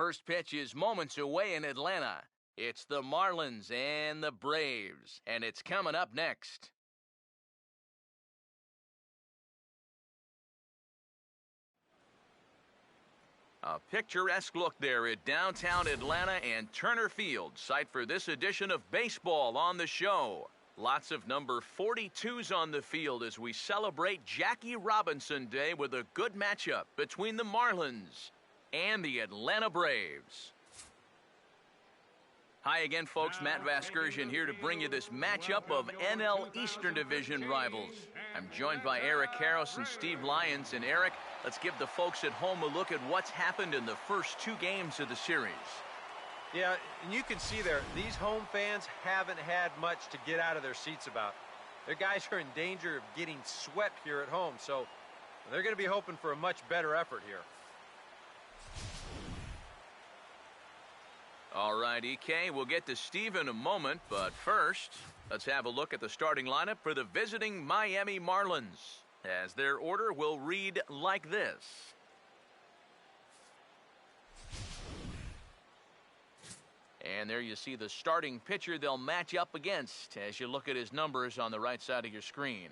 first pitch is moments away in Atlanta. It's the Marlins and the Braves, and it's coming up next. A picturesque look there at downtown Atlanta and Turner Field, site for this edition of Baseball on the Show. Lots of number 42s on the field as we celebrate Jackie Robinson Day with a good matchup between the Marlins and the Atlanta Braves. Hi again, folks. Matt Vasgersian here to bring you this matchup of NL Eastern Division rivals. I'm joined by Eric Karros and Steve Lyons. And Eric, let's give the folks at home a look at what's happened in the first two games of the series. Yeah, and you can see there, these home fans haven't had much to get out of their seats about. Their guys are in danger of getting swept here at home, so they're going to be hoping for a much better effort here. All right, EK, we'll get to Steve in a moment, but first, let's have a look at the starting lineup for the visiting Miami Marlins, as their order will read like this. And there you see the starting pitcher they'll match up against as you look at his numbers on the right side of your screen.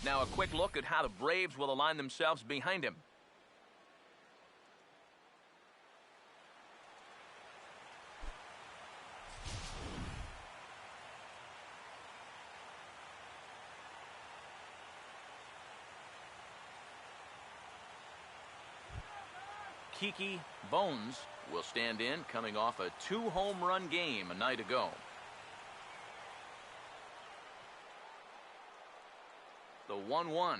Now a quick look at how the Braves will align themselves behind him. Kiki Bones will stand in, coming off a 2-home run game a night ago. The 1-1.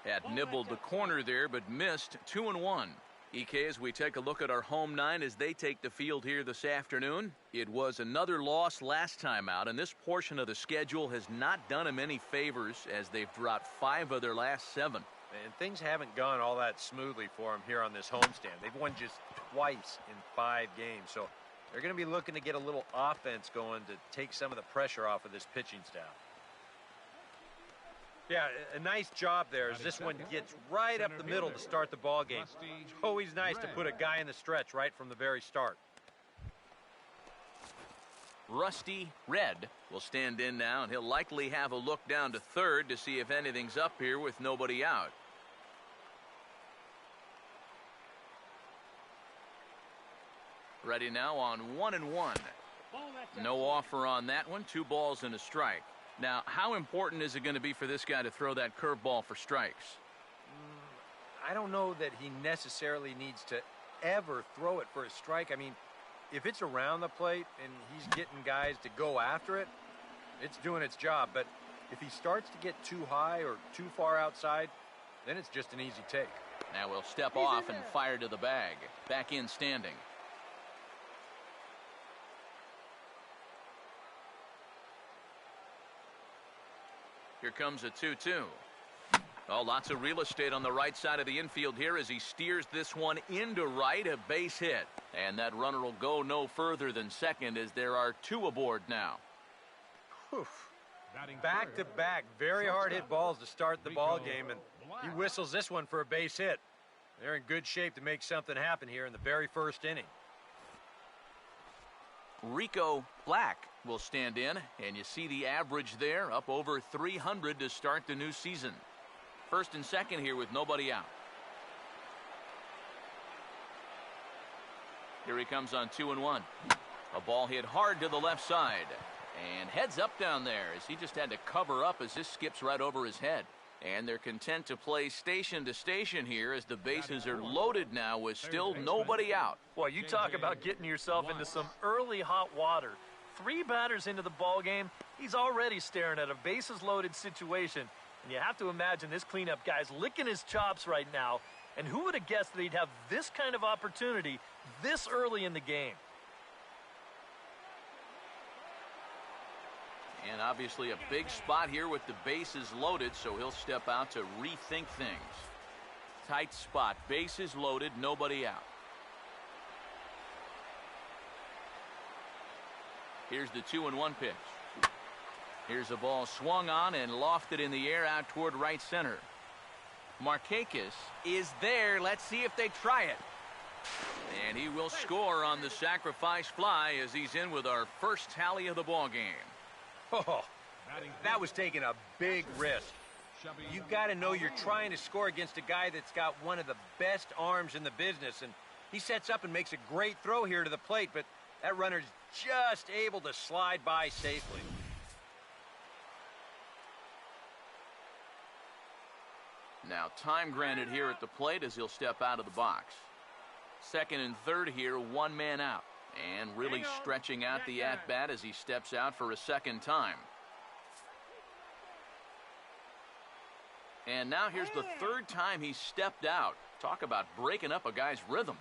Had nibbled the corner there, but missed. 2-1. EK, as we take a look at our home nine as they take the field here this afternoon, it was another loss last time out, and this portion of the schedule has not done them any favors as they've dropped 5 of their last 7. And things haven't gone all that smoothly for them here on this homestand. They've won just twice in 5 games, so they're going to be looking to get a little offense going to take some of the pressure off of this pitching staff. Yeah, a nice job there as this one gets right up the middle to start the ball game. It's always nice to put a guy in the stretch right from the very start. Rusty Red will stand in now, and he'll likely have a look down to third to see if anything's up here with nobody out. Ready now on 1-1. No offer on that one. 2 balls and a strike. Now, how important is it going to be for this guy to throw that curveball for strikes? I don't know that he necessarily needs to ever throw it for a strike. I mean, if it's around the plate and he's getting guys to go after it, it's doing its job. But if he starts to get too high or too far outside, then it's just an easy take. Now we'll step off and fire to the bag. Back in standing. Here comes a 2-2. Oh, lots of real estate on the right side of the infield here as he steers this one into right, a base hit. And that runner will go no further than second as there are 2 aboard now. Whew. Back-to-back, very hard-hit balls to start the ball game, and he whistles this one for a base hit. They're in good shape to make something happen here in the very first inning. Rico Black will stand in, and you see the average there, up over 300 to start the new season. First and second here with nobody out. Here he comes on 2-1. A ball hit hard to the left side. And heads up down there as he just had to cover up as this skips right over his head. And they're content to play station to station here as the bases are loaded now with still nobody out. Well, you talk about getting yourself into some early hot water. 3 batters into the ball game, he's already staring at a bases loaded situation. And you have to imagine this cleanup guy's licking his chops right now. And who would have guessed that he'd have this kind of opportunity this early in the game? And obviously a big spot here with the bases loaded, so he'll step out to rethink things. Tight spot, bases loaded, nobody out. Here's the 2-1 pitch. Here's a ball swung on and lofted in the air out toward right center. Markakis is there. Let's see if they try it. And he will score on the sacrifice fly as he's in with our first tally of the ball game. Oh, that was taking a big risk. You've got to know you're trying to score against a guy that's got one of the best arms in the business, and he sets up and makes a great throw here to the plate, but that runner's just able to slide by safely. Now time granted here at the plate as he'll step out of the box. Second and third here, one man out. And really stretching out the at-bat as he steps out for a second time. And now here's the third time he's stepped out. Talk about breaking up a guy's rhythm.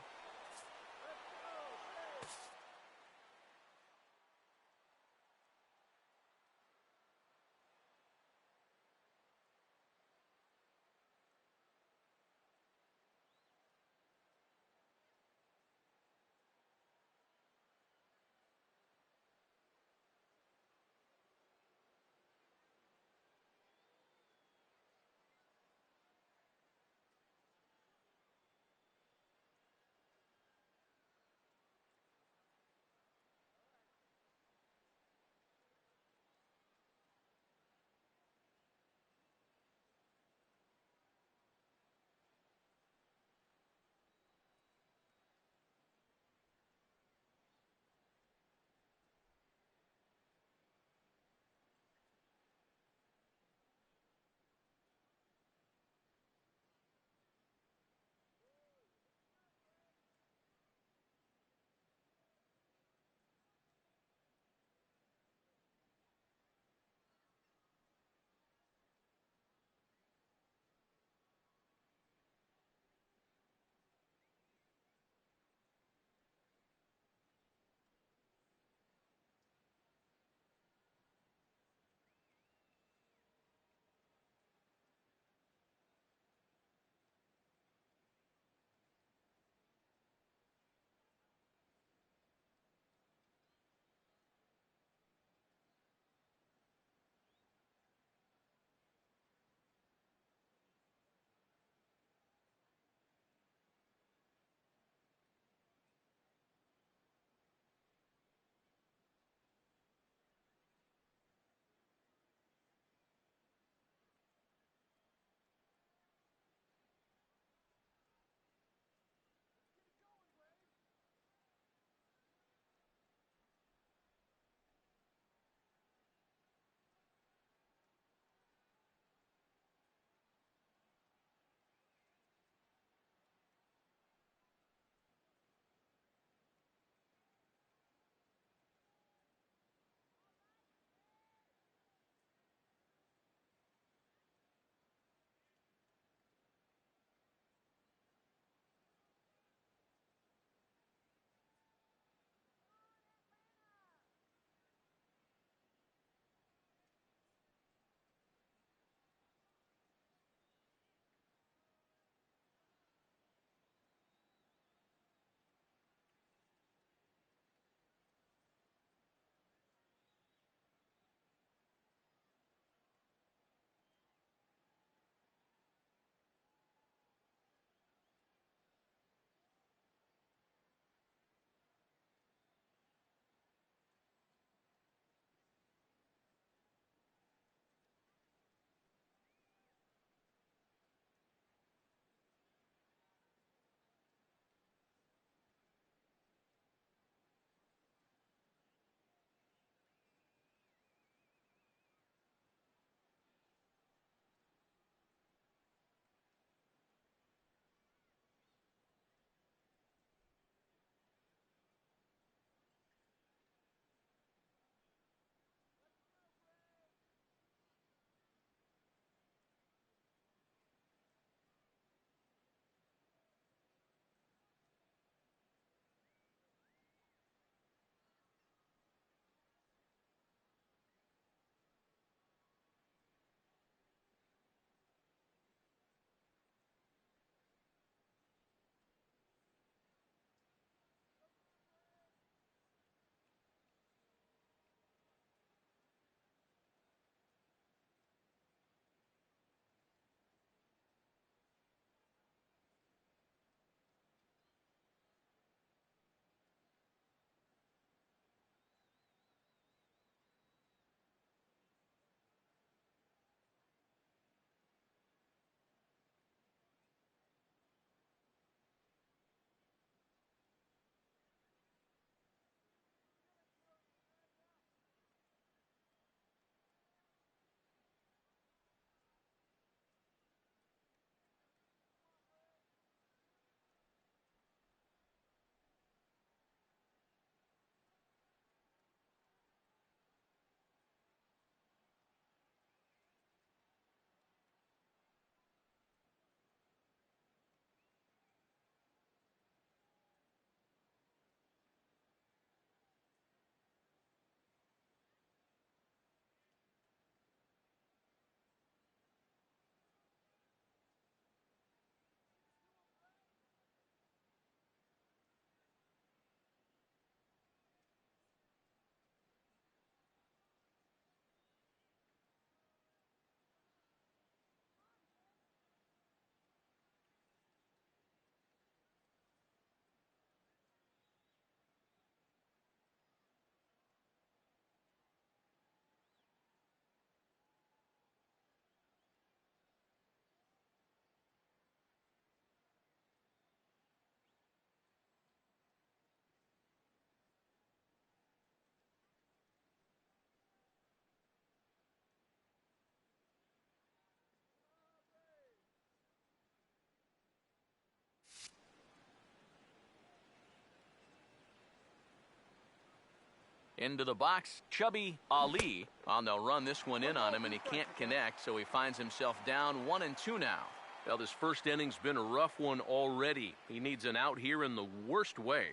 Into the box, Chubby Ali. They'll run this one in on him, and he can't connect, so he finds himself down 1-2 now. Well, this first inning's been a rough one already. He needs an out here in the worst way.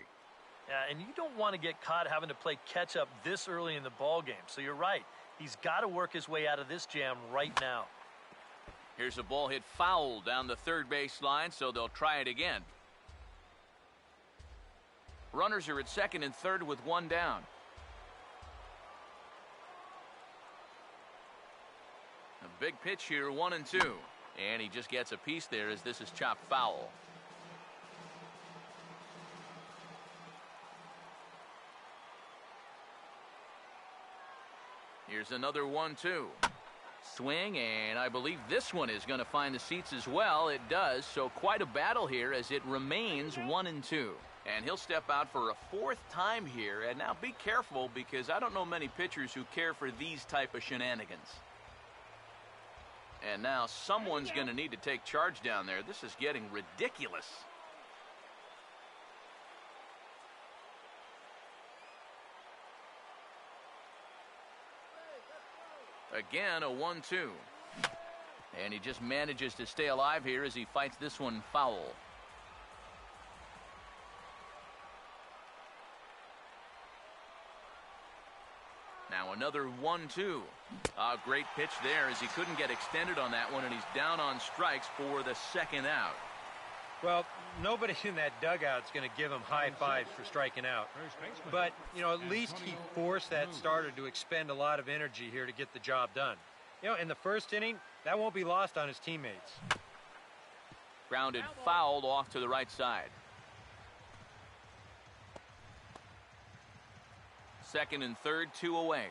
Yeah, and you don't want to get caught having to play catch-up this early in the ball game. So you're right. He's got to work his way out of this jam right now. Here's a ball hit foul down the third base line, so they'll try it again. Runners are at second and third with one down. A big pitch here, 1-2. And he just gets a piece there as this is chopped foul. Here's another 1-2. Swing, and I believe this one is going to find the seats as well. It does, so quite a battle here as it remains 1-2. And he'll step out for a fourth time here. And now be careful, because I don't know many pitchers who care for these type of shenanigans. And now someone's going to need to take charge down there. This is getting ridiculous. Again, a 1-2. And he just manages to stay alive here as he fights this one foul. Now another 1-2. A great pitch there as he couldn't get extended on that one, and he's down on strikes for the second out. Well, nobody in that dugout's going to give him high fives for striking out. But, you know, at least he forced that starter to expend a lot of energy here to get the job done. You know, in the first inning, that won't be lost on his teammates. Grounded fouled off to the right side. Second and third, 2 away.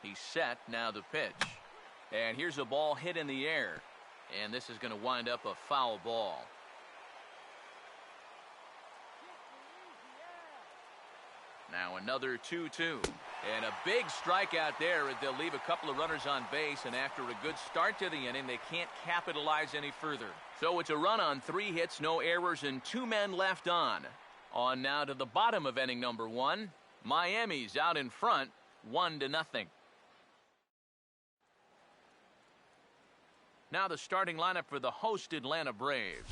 He's set, now the pitch. And here's a ball hit in the air. And this is going to wind up a foul ball. Now another 2-2. And a big strikeout there as they'll leave a couple of runners on base. And after a good start to the inning, they can't capitalize any further. So it's a run on 3 hits, no errors, and 2 men left on. On now to the bottom of inning number 1. Miami's out in front, 1-0. Now the starting lineup for the host Atlanta Braves.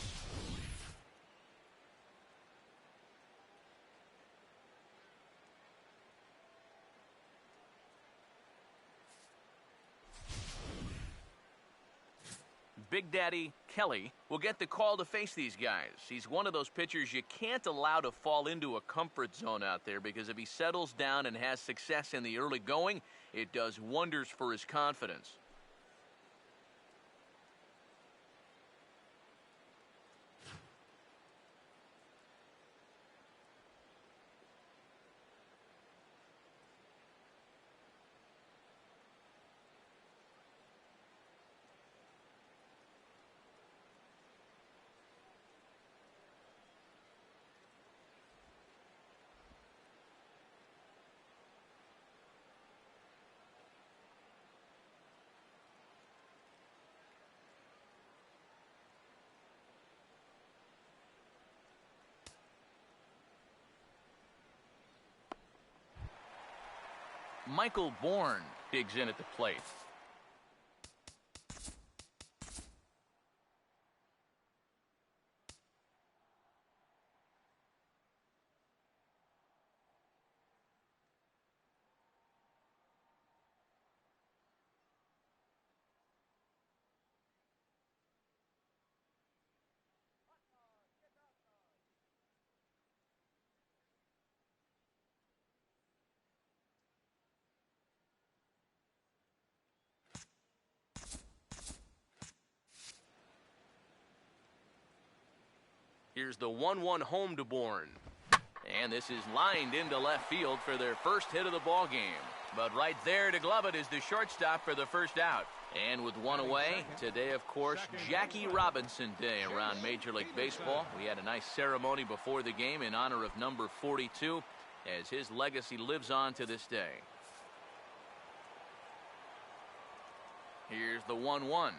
Big Daddy Kelly will get the call to face these guys. He's one of those pitchers you can't allow to fall into a comfort zone out there, because if he settles down and has success in the early going, it does wonders for his confidence. Michael Bourne digs in at the plate. Here's the 1-1 home to Bourne. And this is lined into left field for their first hit of the ball game. But right there to glove it is the shortstop for the first out. And with one away, today, of course, Jackie Robinson Day around Major League Baseball. We had a nice ceremony before the game in honor of number 42, as his legacy lives on to this day. Here's the 1-1.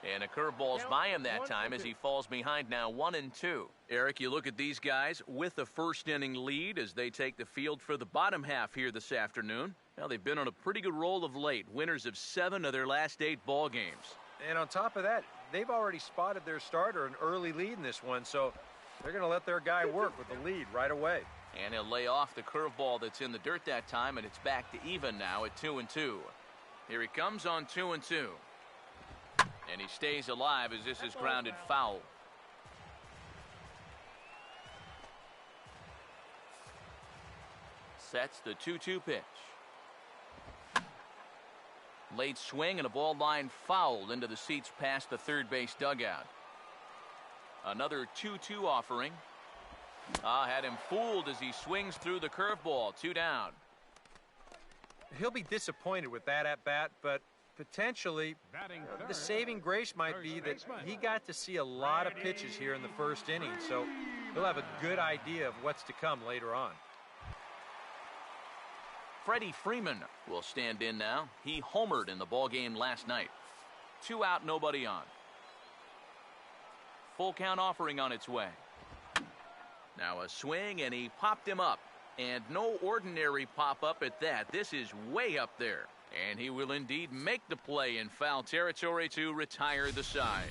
And a curveball's by him that time as he falls behind now 1-2. Eric, you look at these guys with a first inning lead as they take the field for the bottom half here this afternoon. Now, they've been on a pretty good roll of late, winners of 7 of their last 8 ball games. And on top of that, they've already spotted their starter an early lead in this one, so they're going to let their guy work with the lead right away. And he'll lay off the curveball that's in the dirt that time, and it's back to even now at 2-2. Here he comes on 2-2. And he stays alive as this is grounded foul. Sets the 2-2 pitch. Late swing and a ball line fouled into the seats past the third base dugout. Another 2-2 offering. Had him fooled as he swings through the curveball. 2 down. He'll be disappointed with that at bat, but potentially the saving grace might be that he got to see a lot of pitches here in the first inning, so he'll have a good idea of what's to come later on. Freddie Freeman will stand in now. He homered in the ballgame last night. 2 out, nobody on. Full count offering on its way. Now a swing, and he popped him up. And no ordinary pop-up at that. This is way up there. And he will indeed make the play in foul territory to retire the side.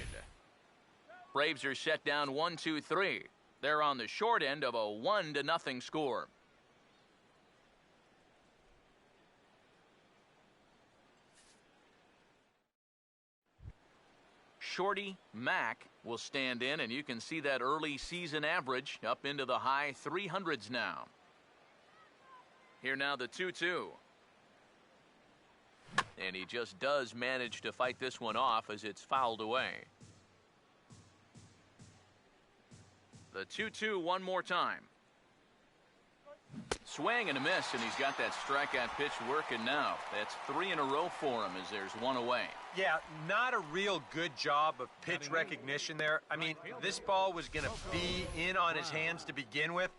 Braves are set down 1-2-3. They're on the short end of a 1-0 score. Shorty Mack will stand in, and you can see that early season average up into the high 300s now. Here now the 2-2. And he just does manage to fight this one off as it's fouled away. The 2-2 one more time. Swing and a miss, and he's got that strikeout pitch working now. That's 3 in a row for him as there's 1 away. Yeah, not a real good job of pitch recognition there. I mean, this ball was going to be in on his hands to begin with.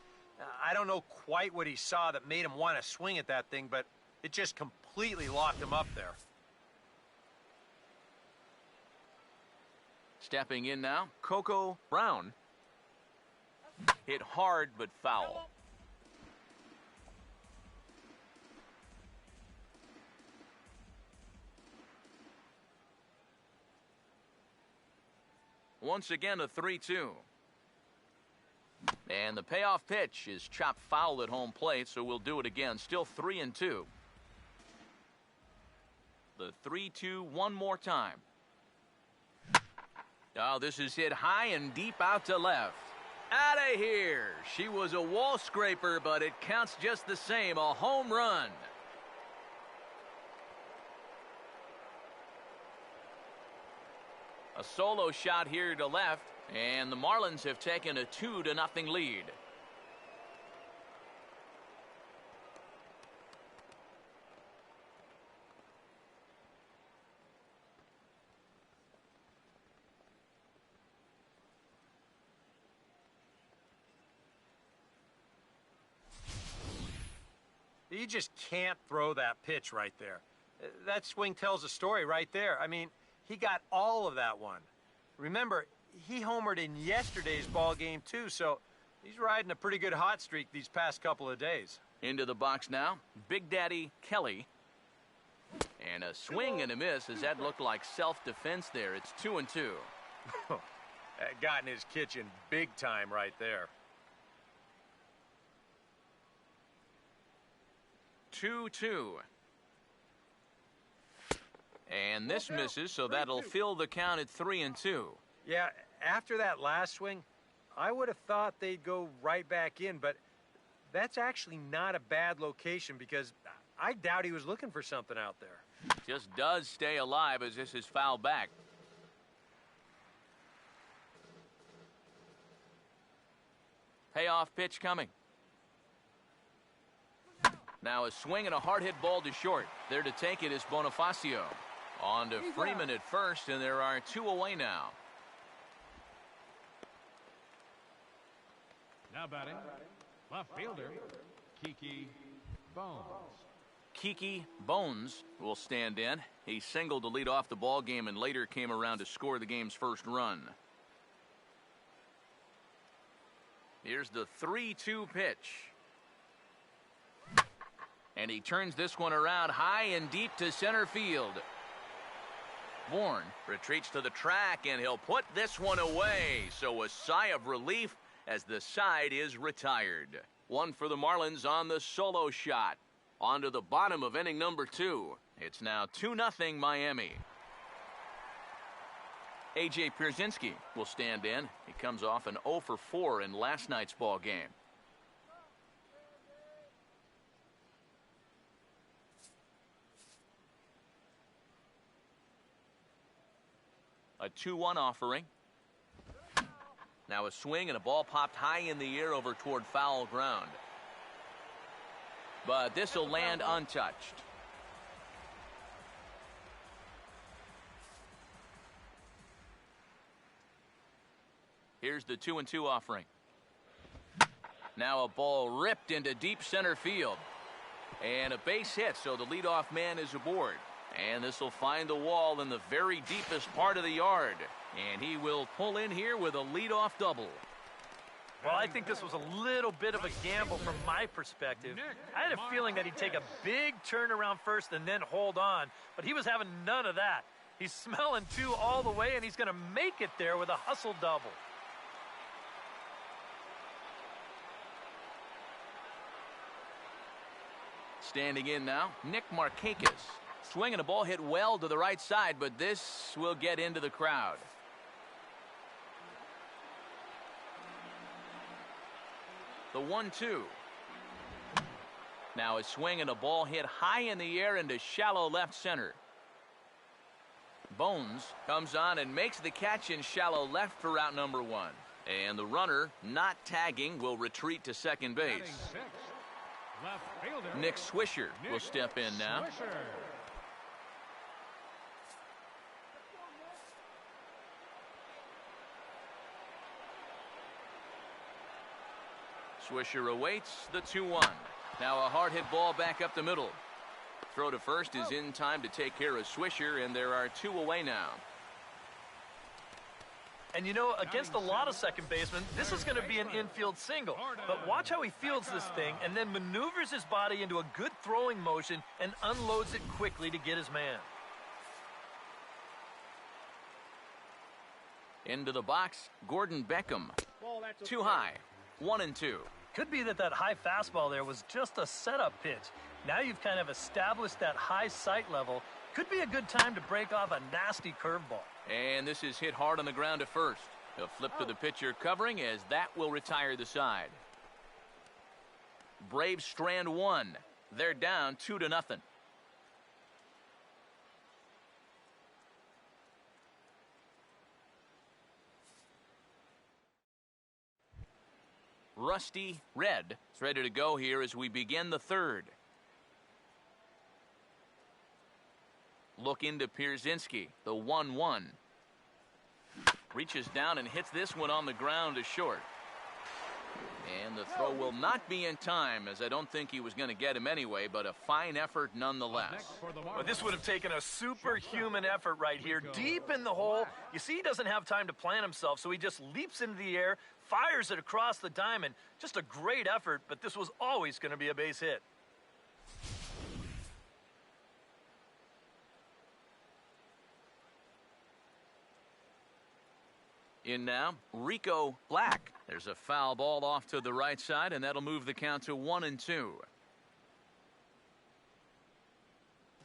I don't know quite what he saw that made him want to swing at that thing, but it just completely locked him up there. Stepping in now, Coco Brown. Hit hard but foul. Once again, a 3-2. And the payoff pitch is chopped foul at home plate, so we'll do it again. Still 3-2. The 3-2 one more time. Oh, this is hit high and deep out to left. Out of here. She was a wall scraper, but it counts just the same. A home run. A solo shot here to left, and the Marlins have taken a 2-0 lead. You just can't throw that pitch right there. That swing tells a story right there. I mean, he got all of that one. Remember, he homered in yesterday's ball game too, so he's riding a pretty good hot streak these past couple of days. Into the box now, Big Daddy Kelly. And a swing and a miss as that looked like self-defense there. It's 2-2. That got in his kitchen big time right there. 2-2. And this misses, so that'll fill the count at 3-2. Yeah, after that last swing, I would have thought they'd go right back in, but that's actually not a bad location because I doubt he was looking for something out there. Just does stay alive as this is fouled back. Payoff pitch coming. Now a swing and a hard hit ball to short. There to take it is Bonifacio. On to Freeman at first, and there are 2 away now. Now batting, left fielder, Kiki Bones. Kiki Bones will stand in. He singled to lead off the ball game and later came around to score the game's first run. Here's the 3-2 pitch. And he turns this one around high and deep to center field. Bourne retreats to the track, and he'll put this one away. So a sigh of relief as the side is retired. One for the Marlins on the solo shot. On to the bottom of inning number 2. It's now 2-0 Miami. A.J. Pierzynski will stand in. He comes off an 0 for 4 in last night's ball game. A 2-1 offering. Now a swing and a ball popped high in the air over toward foul ground. But this will land untouched. Here's the 2-2 offering. Now a ball ripped into deep center field. And a base hit, so the leadoff man is aboard. And this will find the wall in the very deepest part of the yard. And he will pull in here with a leadoff double. Well, I think this was a little bit of a gamble from my perspective. I had a feeling that he'd take a big turn around first and then hold on. But he was having none of that. He's smelling 2 all the way, and he's going to make it there with a hustle double. Standing in now, Nick Markakis. Swinging a ball hit well to the right side, but this will get into the crowd. The 1-2. Now a swing and a ball hit high in the air into shallow left center. Bones comes on and makes the catch in shallow left for out number 1. And the runner, not tagging, will retreat to second base. Nick Swisher will step in now. Swisher awaits the 2-1. Now a hard hit ball back up the middle. Throw to first is in time to take care of Swisher, and there are 2 away now. And you know, against a lot of second basemen, this is going to be an infield single. But watch how he fields this thing and then maneuvers his body into a good throwing motion and unloads it quickly to get his man. Into the box, Gordon Beckham. Too high. 1-2. Could be that high fastball there was just a setup pitch. Now you've kind of established that high sight level. Could be a good time to break off a nasty curveball. And this is hit hard on the ground at first. A flip to the pitcher covering as that will retire the side. Braves strand 1. They're down 2-0. Rusty Red is ready to go here as we begin the third. Look into Pierzynski, the 1-1. Reaches down and hits this one on the ground to short. And the throw will not be in time, as I don't think he was going to get him anyway, but a fine effort nonetheless. Well, this would have taken a superhuman effort right here, deep in the hole. You see, he doesn't have time to plant himself, so he just leaps into the air, fires it across the diamond. Just a great effort, but this was always going to be a base hit. In now, Rico Black. There's a foul ball off to the right side, and that'll move the count to 1-2.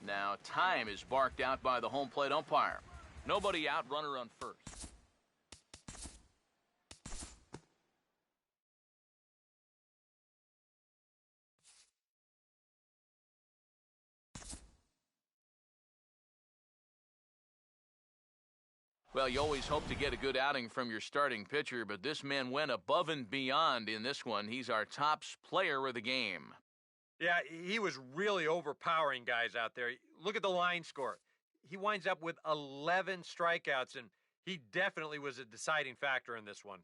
Now time is barked out by the home plate umpire. Nobody out, runner on first. Well, you always hope to get a good outing from your starting pitcher, but this man went above and beyond in this one. He's our top player of the game. Yeah, he was really overpowering guys out there. Look at the line score. He winds up with 11 strikeouts, and he definitely was a deciding factor in this one.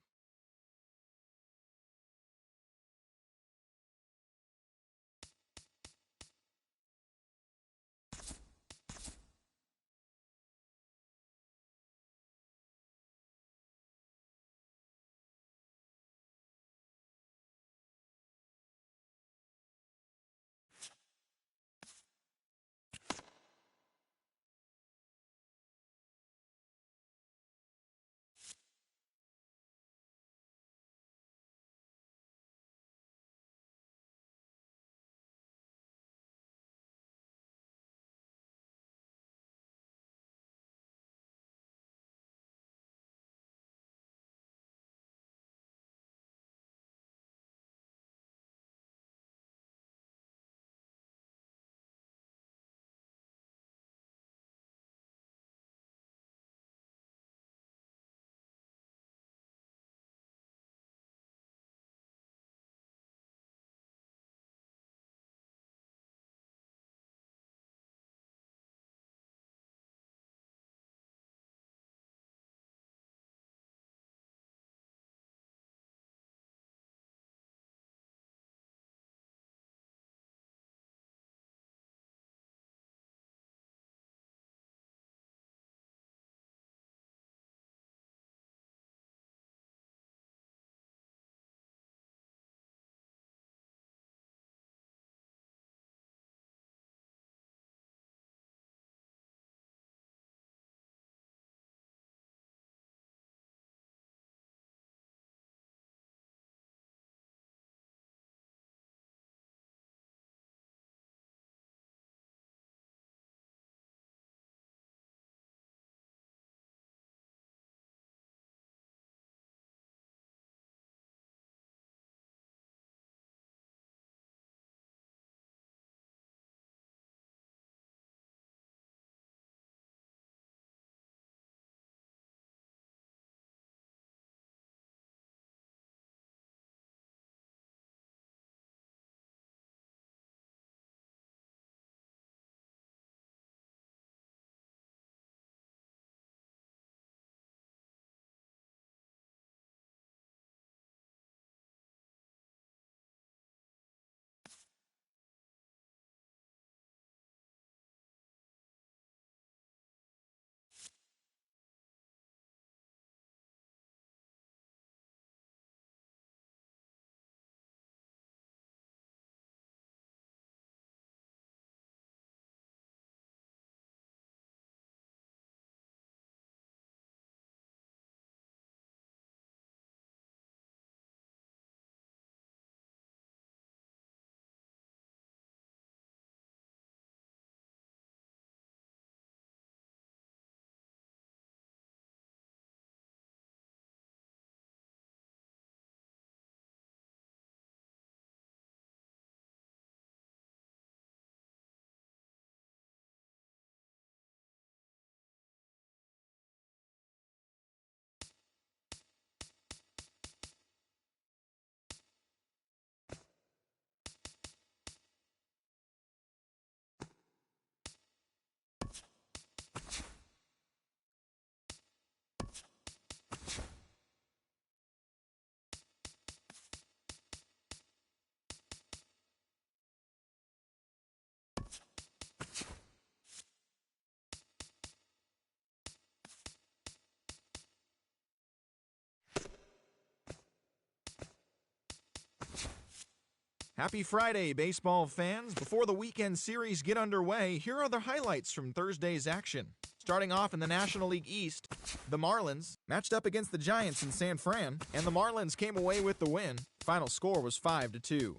Happy Friday, baseball fans. Before the weekend series get underway, here are the highlights from Thursday's action. Starting off in the National League East, the Marlins matched up against the Giants in San Fran, and the Marlins came away with the win. Final score was 5-2.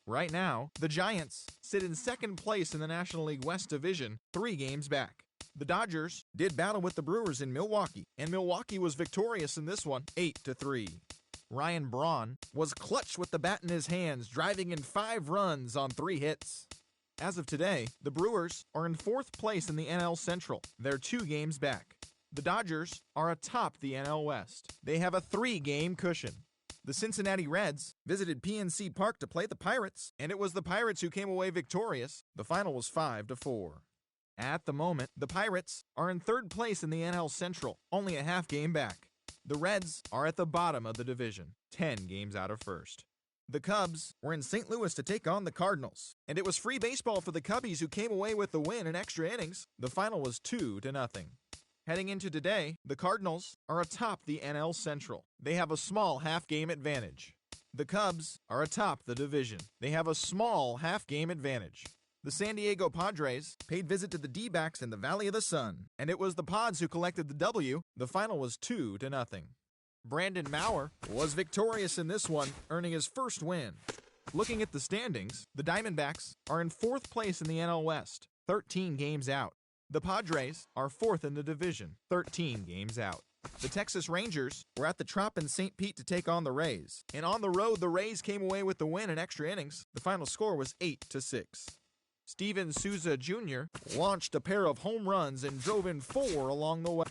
Right now, the Giants sit in second place in the National League West Division, 3 games back. The Dodgers did battle with the Brewers in Milwaukee, and Milwaukee was victorious in this one, 8-3. Ryan Braun was clutch with the bat in his hands, driving in 5 runs on 3 hits. As of today, the Brewers are in 4th place in the NL Central. They're 2 games back. The Dodgers are atop the NL West. They have a 3-game cushion. The Cincinnati Reds visited PNC Park to play the Pirates, and it was the Pirates who came away victorious. The final was 5-4. At the moment, the Pirates are in 3rd place in the NL Central, only a half game back. The Reds are at the bottom of the division, 10 games out of first. The Cubs were in St. Louis to take on the Cardinals, and it was free baseball for the Cubbies who came away with the win in extra innings. The final was 2-0. Heading into today, the Cardinals are atop the NL Central. They have a small half-game advantage. The Cubs are atop the division. They have a small half-game advantage. The San Diego Padres paid visit to the D-backs in the Valley of the Sun, and it was the Pods who collected the W. The final was 2-0. Brandon Maurer was victorious in this one, earning his first win. Looking at the standings, the Diamondbacks are in 4th place in the NL West, 13 games out. The Padres are 4th in the division, 13 games out. The Texas Rangers were at the Trop in St. Pete to take on the Rays, and on the road, the Rays came away with the win in extra innings. The final score was 8-6. Steven Souza Jr. launched a pair of home runs and drove in 4 along the way.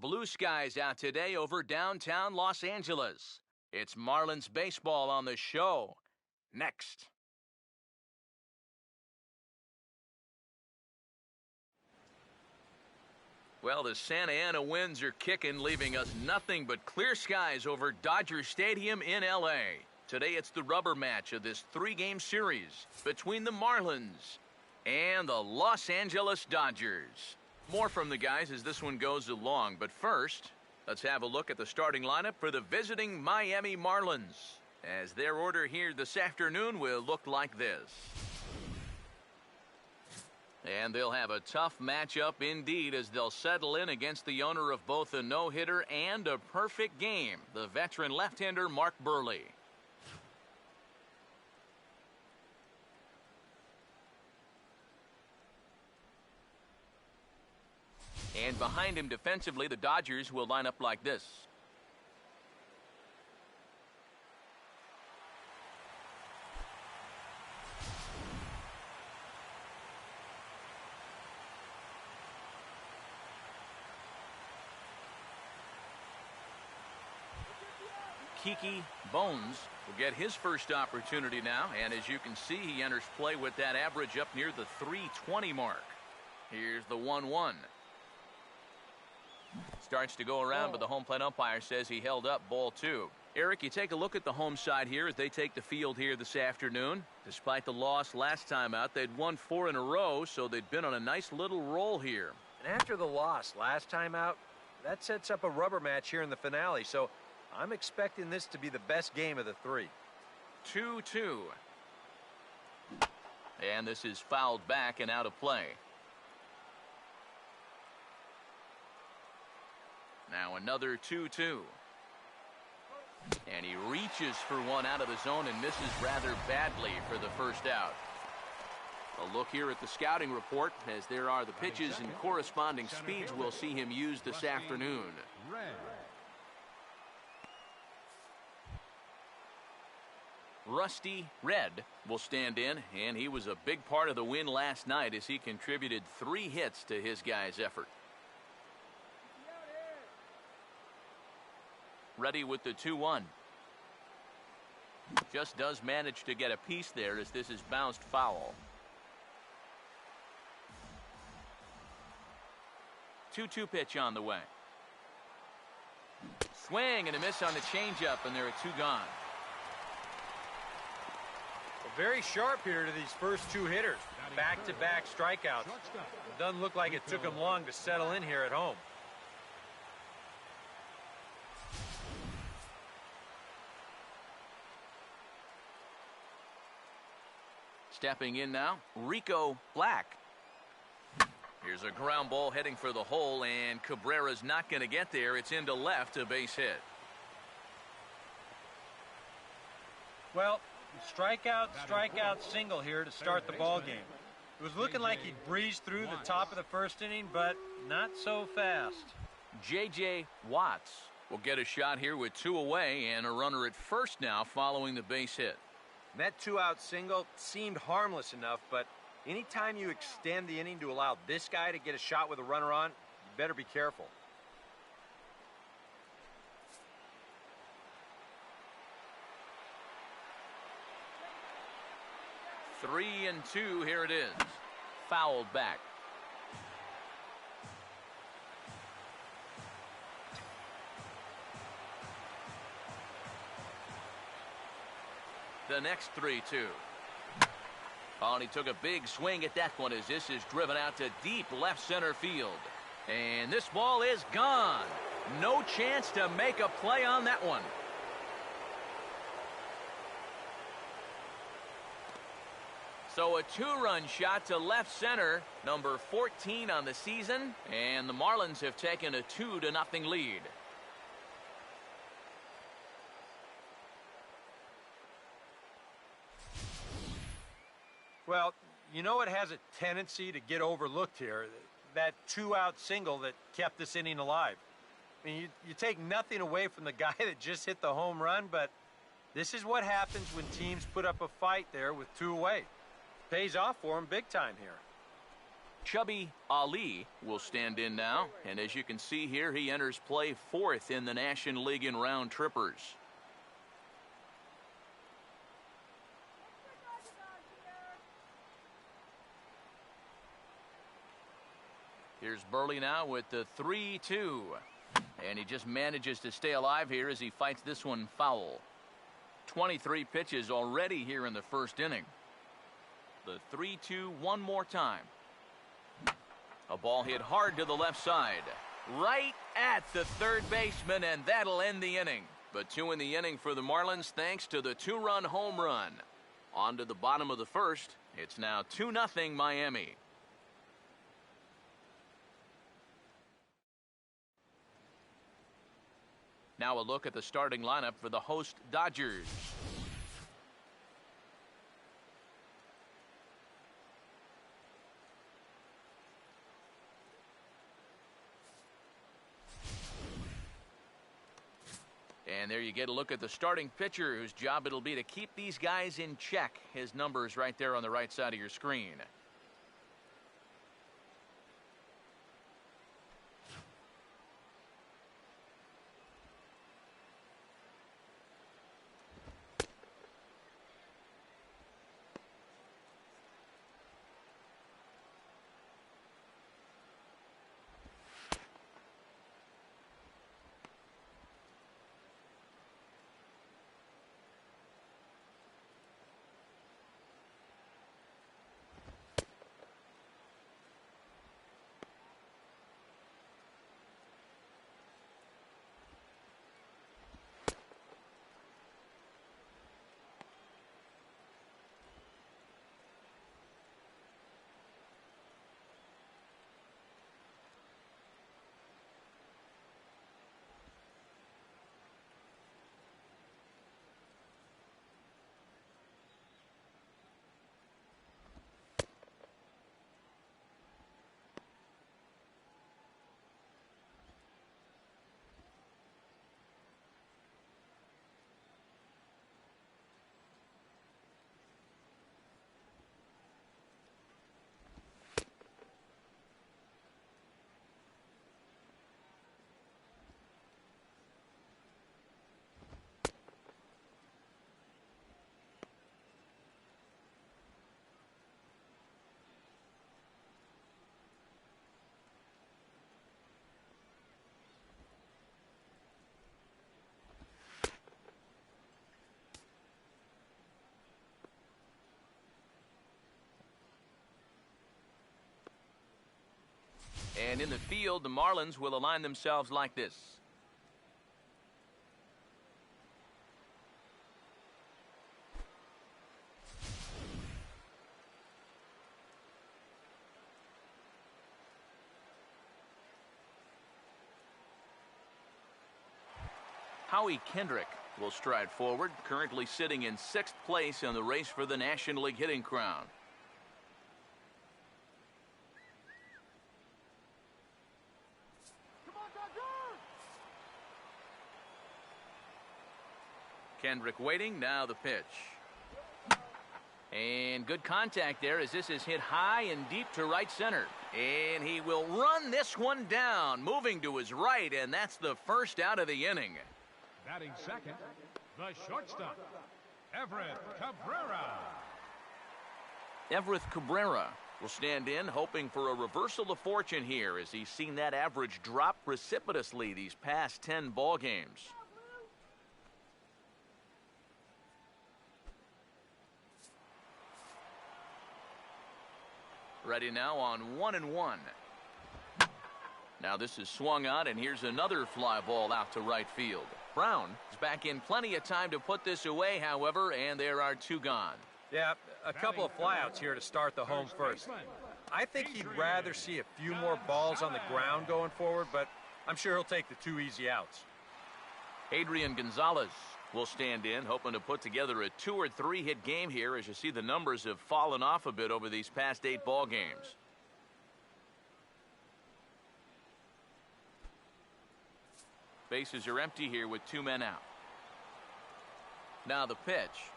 Blue skies out today over downtown Los Angeles. It's Marlins baseball on the show. Next. Well, the Santa Ana winds are kicking, leaving us nothing but clear skies over Dodger Stadium in L.A. Today it's the rubber match of this three-game series between the Marlins and the Los Angeles Dodgers. More from the guys as this one goes along, but first, let's have a look at the starting lineup for the visiting Miami Marlins, as their order here this afternoon will look like this. And they'll have a tough matchup indeed as they'll settle in against the owner of both a no-hitter and a perfect game, the veteran left-hander Mark Burley. And behind him defensively, the Dodgers will line up like this. Kiki Bones will get his first opportunity now, and as you can see, he enters play with that average up near the 320 mark. Here's the 1-1. Starts to go around, but the home plate umpire says he held up ball 2. Eric, you take a look at the home side here as they take the field here this afternoon. Despite the loss last time out, they'd won 4 in a row, so they'd been on a nice little roll here. And after the loss last time out, that sets up a rubber match here in the finale, so I'm expecting this to be the best game of the 3. 2-2. And this is fouled back and out of play. Now another 2-2. And he reaches for one out of the zone and misses rather badly for the first out. A look here at the scouting report as there are the pitches and corresponding speeds we'll see him use this afternoon. Rusty Red will stand in, and he was a big part of the win last night as he contributed 3 hits to his guys' effort. Ready with the 2-1. Just does manage to get a piece there as this is bounced foul. 2-2 pitch on the way. Swing and a miss on the changeup, and there are 2 gone. Very sharp here to these first 2 hitters. Back-to-back strikeouts. It doesn't look like it took them long to settle in here at home. Stepping in now, Rico Black. Here's a ground ball heading for the hole, and Cabrera's not going to get there. It's into left, a base hit. Well, strikeout, single here to start the ball game. It was looking like he'd breezed through the top of the first inning, but not so fast. J.J. Watts will get a shot here with 2 away and a runner at first now following the base hit. That 2-out single seemed harmless enough, but anytime you extend the inning to allow this guy to get a shot with a runner on, you better be careful. Three and 2, here it is. Fouled back. The next 3-2. Oh, and he took a big swing at that one as this is driven out to deep left center field. And this ball is gone. No chance to make a play on that one. So a 2-run shot to left center, number 14 on the season, and the Marlins have taken a 2-0 lead. Well, you know it has a tendency to get overlooked here, that 2-out single that kept this inning alive. I mean, you take nothing away from the guy that just hit the home run, but this is what happens when teams put up a fight there with 2 away. Pays off for him big time here. Chubby Ali will stand in now, and as you can see here, he enters play 4th in the National League in round trippers. Here's Burley now with the 3-2. And he just manages to stay alive here as he fights this one foul. 23 pitches already here in the first inning. The 3-2 one more time. A ball hit hard to the left side. Right at the third baseman, and that'll end the inning. But 2 in the inning for the Marlins thanks to the 2-run home run. On to the bottom of the first. It's now 2-0 Miami. Now a look at the starting lineup for the host Dodgers. And there you get a look at the starting pitcher, whose job it'll be to keep these guys in check. His number's right there on the right side of your screen. And in the field, the Marlins will align themselves like this. Howie Kendrick will stride forward, currently sitting in 6th place in the race for the National League hitting crown. Kendrick waiting, now the pitch. And good contact there as this is hit high and deep to right center. And he will run this one down, moving to his right, and that's the first out of the inning. Batting second, the shortstop, Everett Cabrera. Everett Cabrera will stand in, hoping for a reversal of fortune here as he's seen that average drop precipitously these past 10 ball games. Ready now on 1-1. Now this is swung on, and here's another fly ball out to right field. Brown is back in plenty of time to put this away, however, and there are 2 gone. Yeah, a couple of flyouts here to start the home first. I think he'd rather see a few more balls on the ground going forward, but I'm sure he'll take the 2 easy outs. Adrian Gonzalez will stand in, hoping to put together a 2 or 3 hit game here, as you see the numbers have fallen off a bit over these past 8 ball games. Bases are empty here with 2 men out. Now the pitch.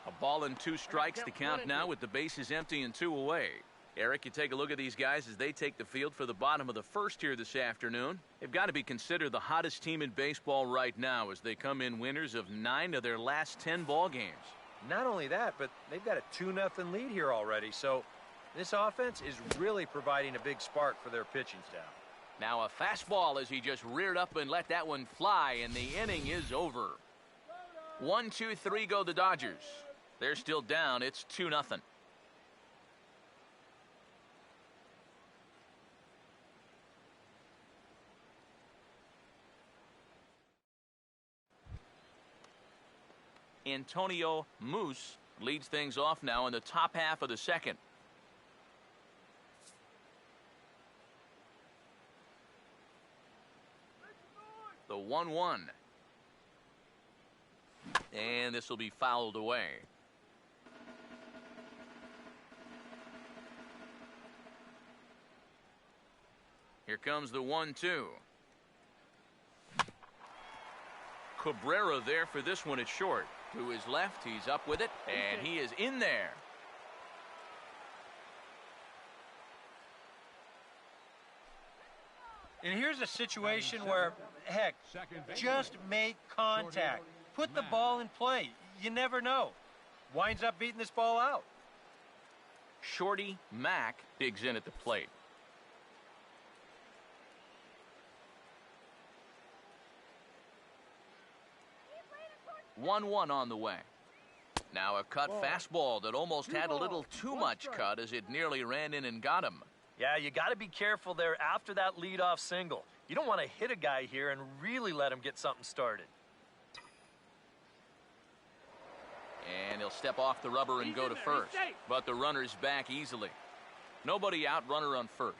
A ball and 2 strikes to count now with the bases empty and 2 away. Eric, you take a look at these guys as they take the field for the bottom of the first here this afternoon. They've got to be considered the hottest team in baseball right now as they come in winners of 9 of their last 10 ball games. Not only that, but they've got a 2-0 lead here already, so this offense is really providing a big spark for their pitching staff. Now a fastball as he just reared up and let that one fly, and the inning is over. 1, 2, 3 go the Dodgers. They're still down. It's 2-0. Antonio Moose leads things off now in the top half of the second. The 1-1. And this will be fouled away. Here comes the 1-2. Cabrera there for this one at short. To his left, he's up with it, and he is in there. And here's a situation where, heck, just make contact. Put the ball in play. You never know. Winds up beating this ball out. Shorty Mack digs in at the plate. One on the way. Now a cut fastball that almost had a little too much cut as it nearly ran in and got him. Yeah, you got to be careful there after that leadoff single. You don't want to hit a guy here and really let him get something started. And he'll step off the rubber and go to first. But the runner's back easily. Nobody out, runner on first.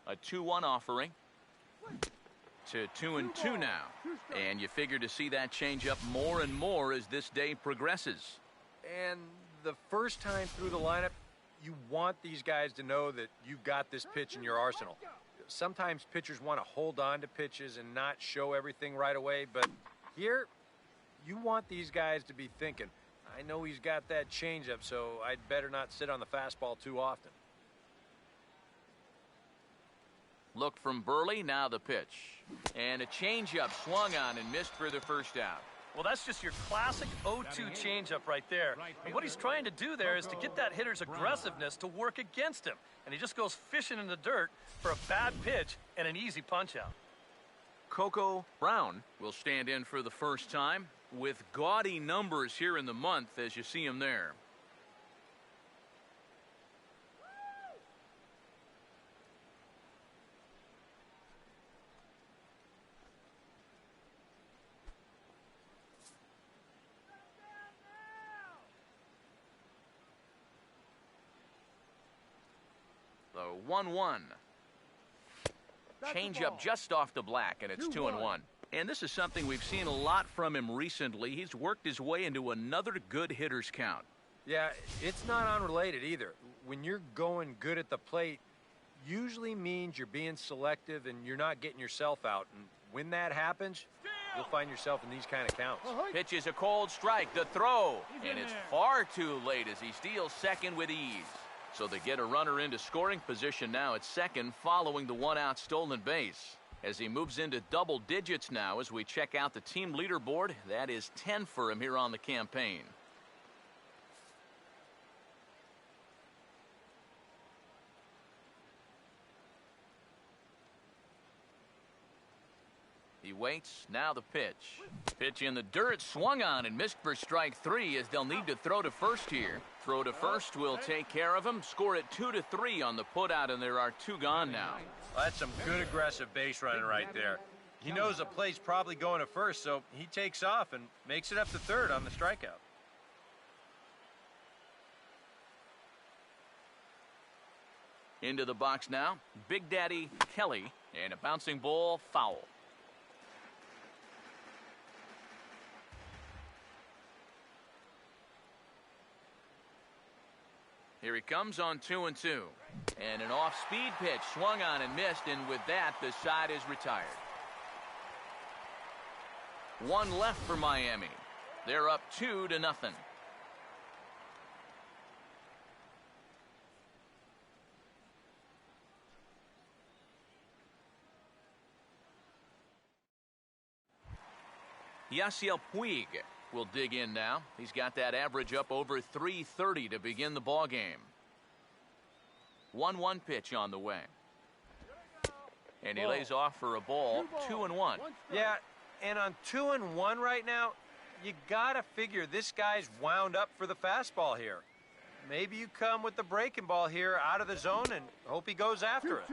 A 2-1 offering. To 2-2 now. And you figure to see that change up more and more as this day progresses. And the first time through the lineup, you want these guys to know that you've got this pitch in your arsenal. Sometimes pitchers want to hold on to pitches and not show everything right away, but here, you want these guys to be thinking, I know he's got that changeup, so I'd better not sit on the fastball too often. Look from Burley, now the pitch. And a changeup swung on and missed for the first out. Well, that's just your classic 0-2 changeup right there. And what he's trying to do there is to get that hitter's aggressiveness to work against him. And he just goes fishing in the dirt for a bad pitch and an easy punch-out. Coco Brown will stand in for the first time with gaudy numbers here in the month as you see him there. The 1-1. Changeup just off the black, and it's 2-1. And this is something we've seen a lot from him recently. He's worked his way into another good hitter's count. Yeah, it's not unrelated either. When you're going good at the plate, usually means you're being selective and you're not getting yourself out. And when that happens, you'll find yourself in these kind of counts. Pitches a cold strike, the throw, and it's far too late as he steals second with ease. So they get a runner into scoring position now at second following the one-out stolen base. As he moves into double digits now as we check out the team leaderboard, that is 10 for him here on the campaign. He waits, now the pitch. Pitch in the dirt, swung on and missed for strike 3 as they'll need to throw to first here. Throw to first will take care of him. Score it 2-3 on the putout, and there are 2 gone now. Well, that's some good aggressive base running right there. He knows the play's probably going to first, so he takes off and makes it up to third on the strikeout. Into the box now, Big Daddy Kelly, and a bouncing ball foul. Here he comes on 2-2. And an off-speed pitch swung on and missed, and with that, the side is retired. 1 left for Miami. They're up 2-0. Yasiel Puig will dig in now. He's got that average up over 330 to begin the ball game. 1-1 pitch on the way. And he lays off for a ball, 2-1. Yeah, and on 2-1 right now, you gotta figure this guy's wound up for the fastball here. Maybe you come with the breaking ball here out of the zone and hope he goes after it.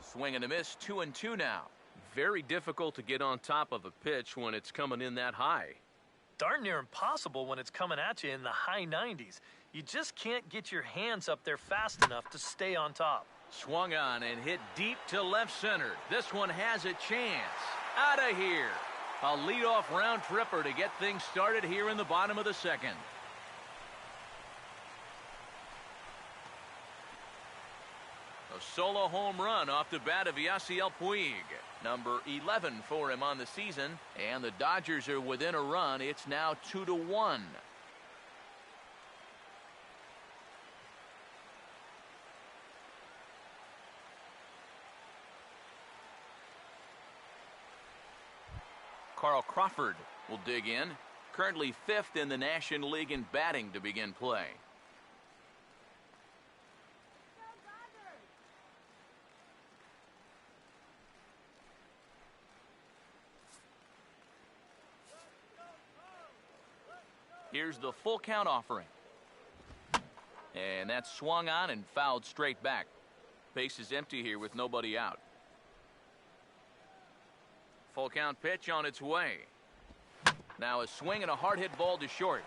Swing and a miss, 2-2 now. Very difficult to get on top of a pitch when it's coming in that high. Darn near impossible when it's coming at you in the high 90s. You just can't get your hands up there fast enough to stay on top. Swung on and hit deep to left center. This one has a chance. Out of here. A leadoff round tripper to get things started here in the bottom of the second. A solo home run off the bat of Yasiel Puig. Number 11 for him on the season. And the Dodgers are within a run. It's now 2-1. Carl Crawford will dig in. Currently 5th in the National League in batting to begin play. Here's the full count offering. And that's swung on and fouled straight back. Base is empty here with nobody out. Full count pitch on its way. Now a swing and a hard hit ball to short.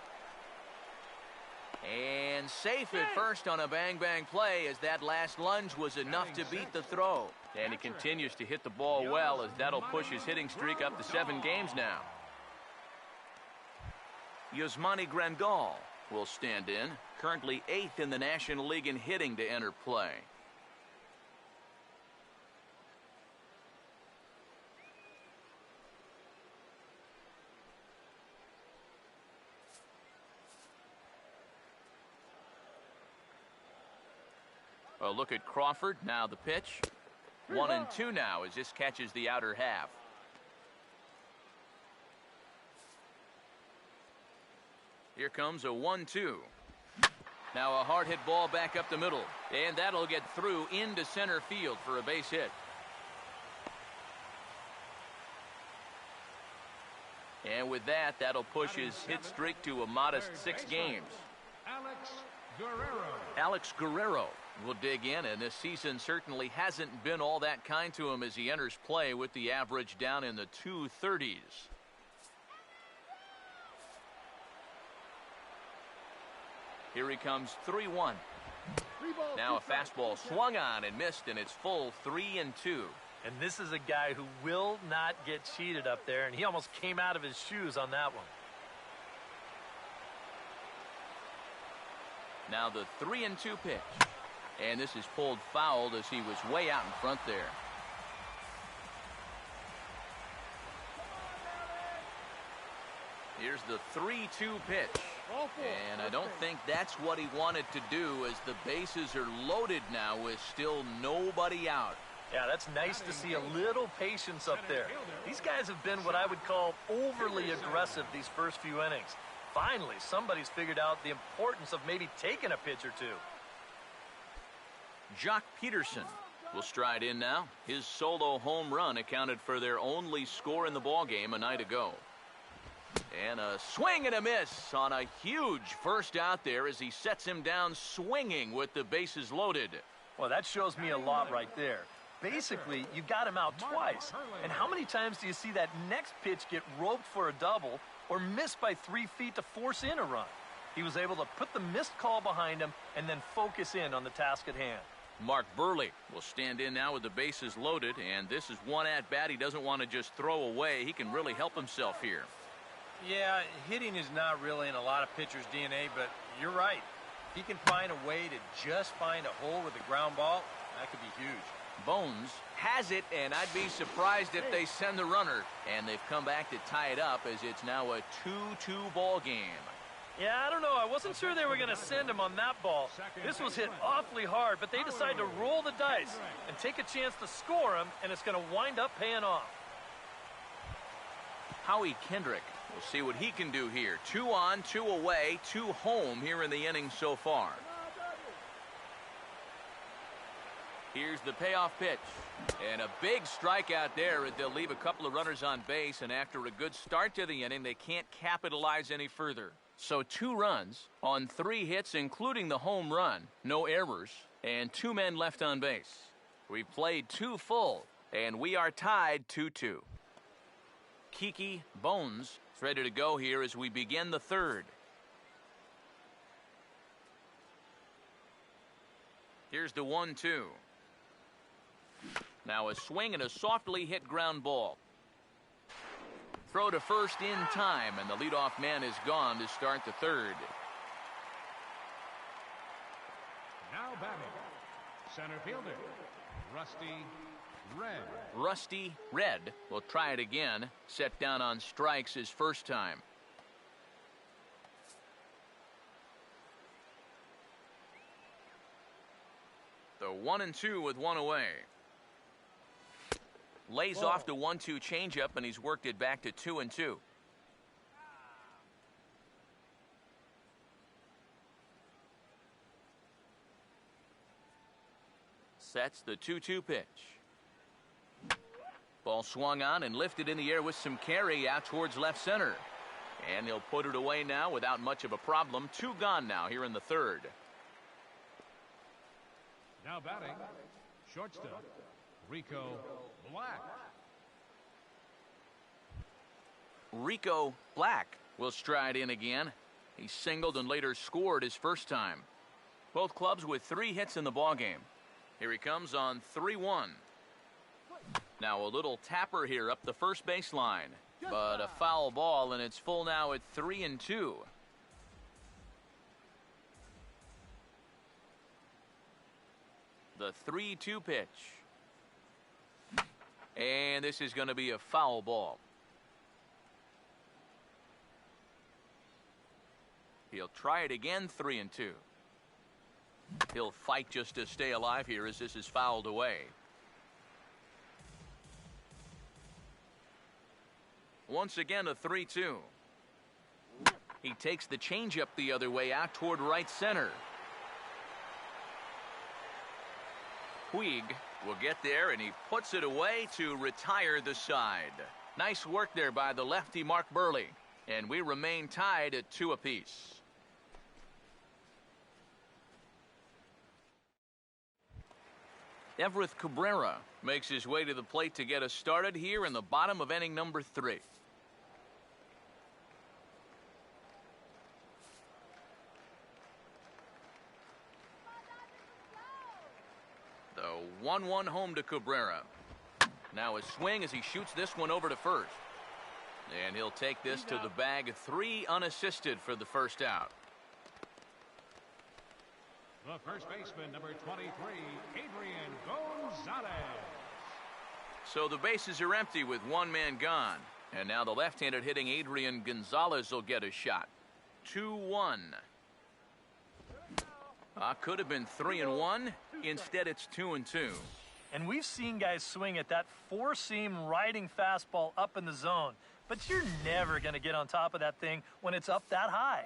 And safe at first on a bang-bang play as that last lunge was enough to beat the throw. And he continues to hit the ball well as that'll push his hitting streak up to 7 games now. Yasmani Grandal will stand in. Currently 8th in the National League in hitting to enter play. A look at Crawford. Now the pitch. 1-2 now as this catches the outer half. Here comes a 1-2. Now a hard hit ball back up the middle. And that'll get through into center field for a base hit. And with that, that'll push his hit streak to a modest 6 games. Alex Guerrero will dig in, and this season certainly hasn't been all that kind to him as he enters play with the average down in the 230s. Here he comes, 3-1. Now a fastball swung on and missed, and it's full 3-2. And this is a guy who will not get cheated up there, and he almost came out of his shoes on that one. Now the 3-2 pitch. And this is pulled fouled as he was way out in front there. Here's the 3-2 pitch. And I don't think that's what he wanted to do as the bases are loaded now with still nobody out. Yeah, that's nice to see a little patience up there. These guys have been what I would call overly aggressive these first few innings. Finally, somebody's figured out the importance of maybe taking a pitch or two. Jock Peterson will stride in now. His solo home run accounted for their only score in the ballgame a night ago. And a swing and a miss on a huge first out there as he sets him down swinging with the bases loaded. Well, that shows me a lot right there. Basically, you got him out twice. And how many times do you see that next pitch get roped for a double or missed by 3 feet to force in a run? He was able to put the missed call behind him and then focus in on the task at hand. Mark Burley will stand in now with the bases loaded, and this is one at-bat he doesn't want to just throw away. He can really help himself here. Yeah, hitting is not really in a lot of pitchers' DNA, but you're right. He can find a way to just find a hole with a ground ball. That could be huge. Bones has it, and I'd be surprised if they send the runner. And they've come back to tie it up as it's now a 2-2 ball game. Yeah, I don't know. I wasn't sure they were going to send him on that ball. This was hit awfully hard, but they decided to roll the dice and take a chance to score him, and it's going to wind up paying off. Howie Kendrick. We'll see what he can do here. 2 on, 2 away, 2 home here in the inning so far. Here's the payoff pitch. And a big strikeout there. They'll leave a couple of runners on base, and after a good start to the inning, they can't capitalize any further. So 2 runs on 3 hits, including the home run. No errors, and 2 men left on base. We've played 2 full, and we are tied 2-2. Kiki Bones is ready to go here as we begin the 3rd. Here's the 1-2. Now a swing and a softly hit ground ball. Throw to first in time, and the leadoff man is gone to start the 3rd. Now batting, center fielder, Rusty Red. Rusty Red will try it again. Set down on strikes his first time. The 1-2 with 1 away. Lays off the 1-2 changeup, and he's worked it back to 2-2. Sets the 2-2 pitch. Ball swung on and lifted in the air with some carry out towards left center. And he'll put it away now without much of a problem. 2 gone now here in the 3rd. Now batting, shortstop, Rico Black. Rico Black will stride in again. He singled and later scored his first time. Both clubs with 3 hits in the ballgame. Here he comes on 3-1. Now a little tapper here up the first baseline, but a foul ball, and it's full now at 3-2. The 3-2 pitch. And this is going to be a foul ball. He'll try it again, 3-2. He'll fight just to stay alive here as this is fouled away. Once again, a 3-2. He takes the changeup the other way out toward right center. Puig will get there, and he puts it away to retire the side. Nice work there by the lefty Mark Burley, and we remain tied at 2 apiece. Everett Cabrera makes his way to the plate to get us started here in the bottom of inning number 3. The 1-1 home to Cabrera. Now a swing as he shoots this one over to first. And he'll take this to the bag. 3 unassisted for the first out. The first baseman, number 23, Adrian Gonzalez. So the bases are empty with 1 man gone. And now the left-handed hitting Adrian Gonzalez will get a shot. 2-1. Could have been 3-1. Instead, it's 2-2. And we've seen guys swing at that 4-seam riding fastball up in the zone. But you're never going to get on top of that thing when it's up that high.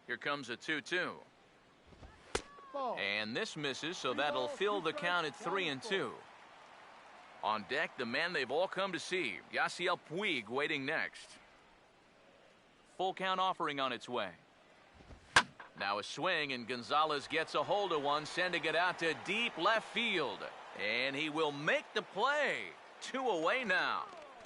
Here comes a 2-2. And this misses, so that'll fill the count at 3-2. On deck, the man they've all come to see, Yasiel Puig, waiting next. Full count offering on its way. Now a swing, and Gonzalez gets a hold of one, sending it out to deep left field. And he will make the play. 2 away now.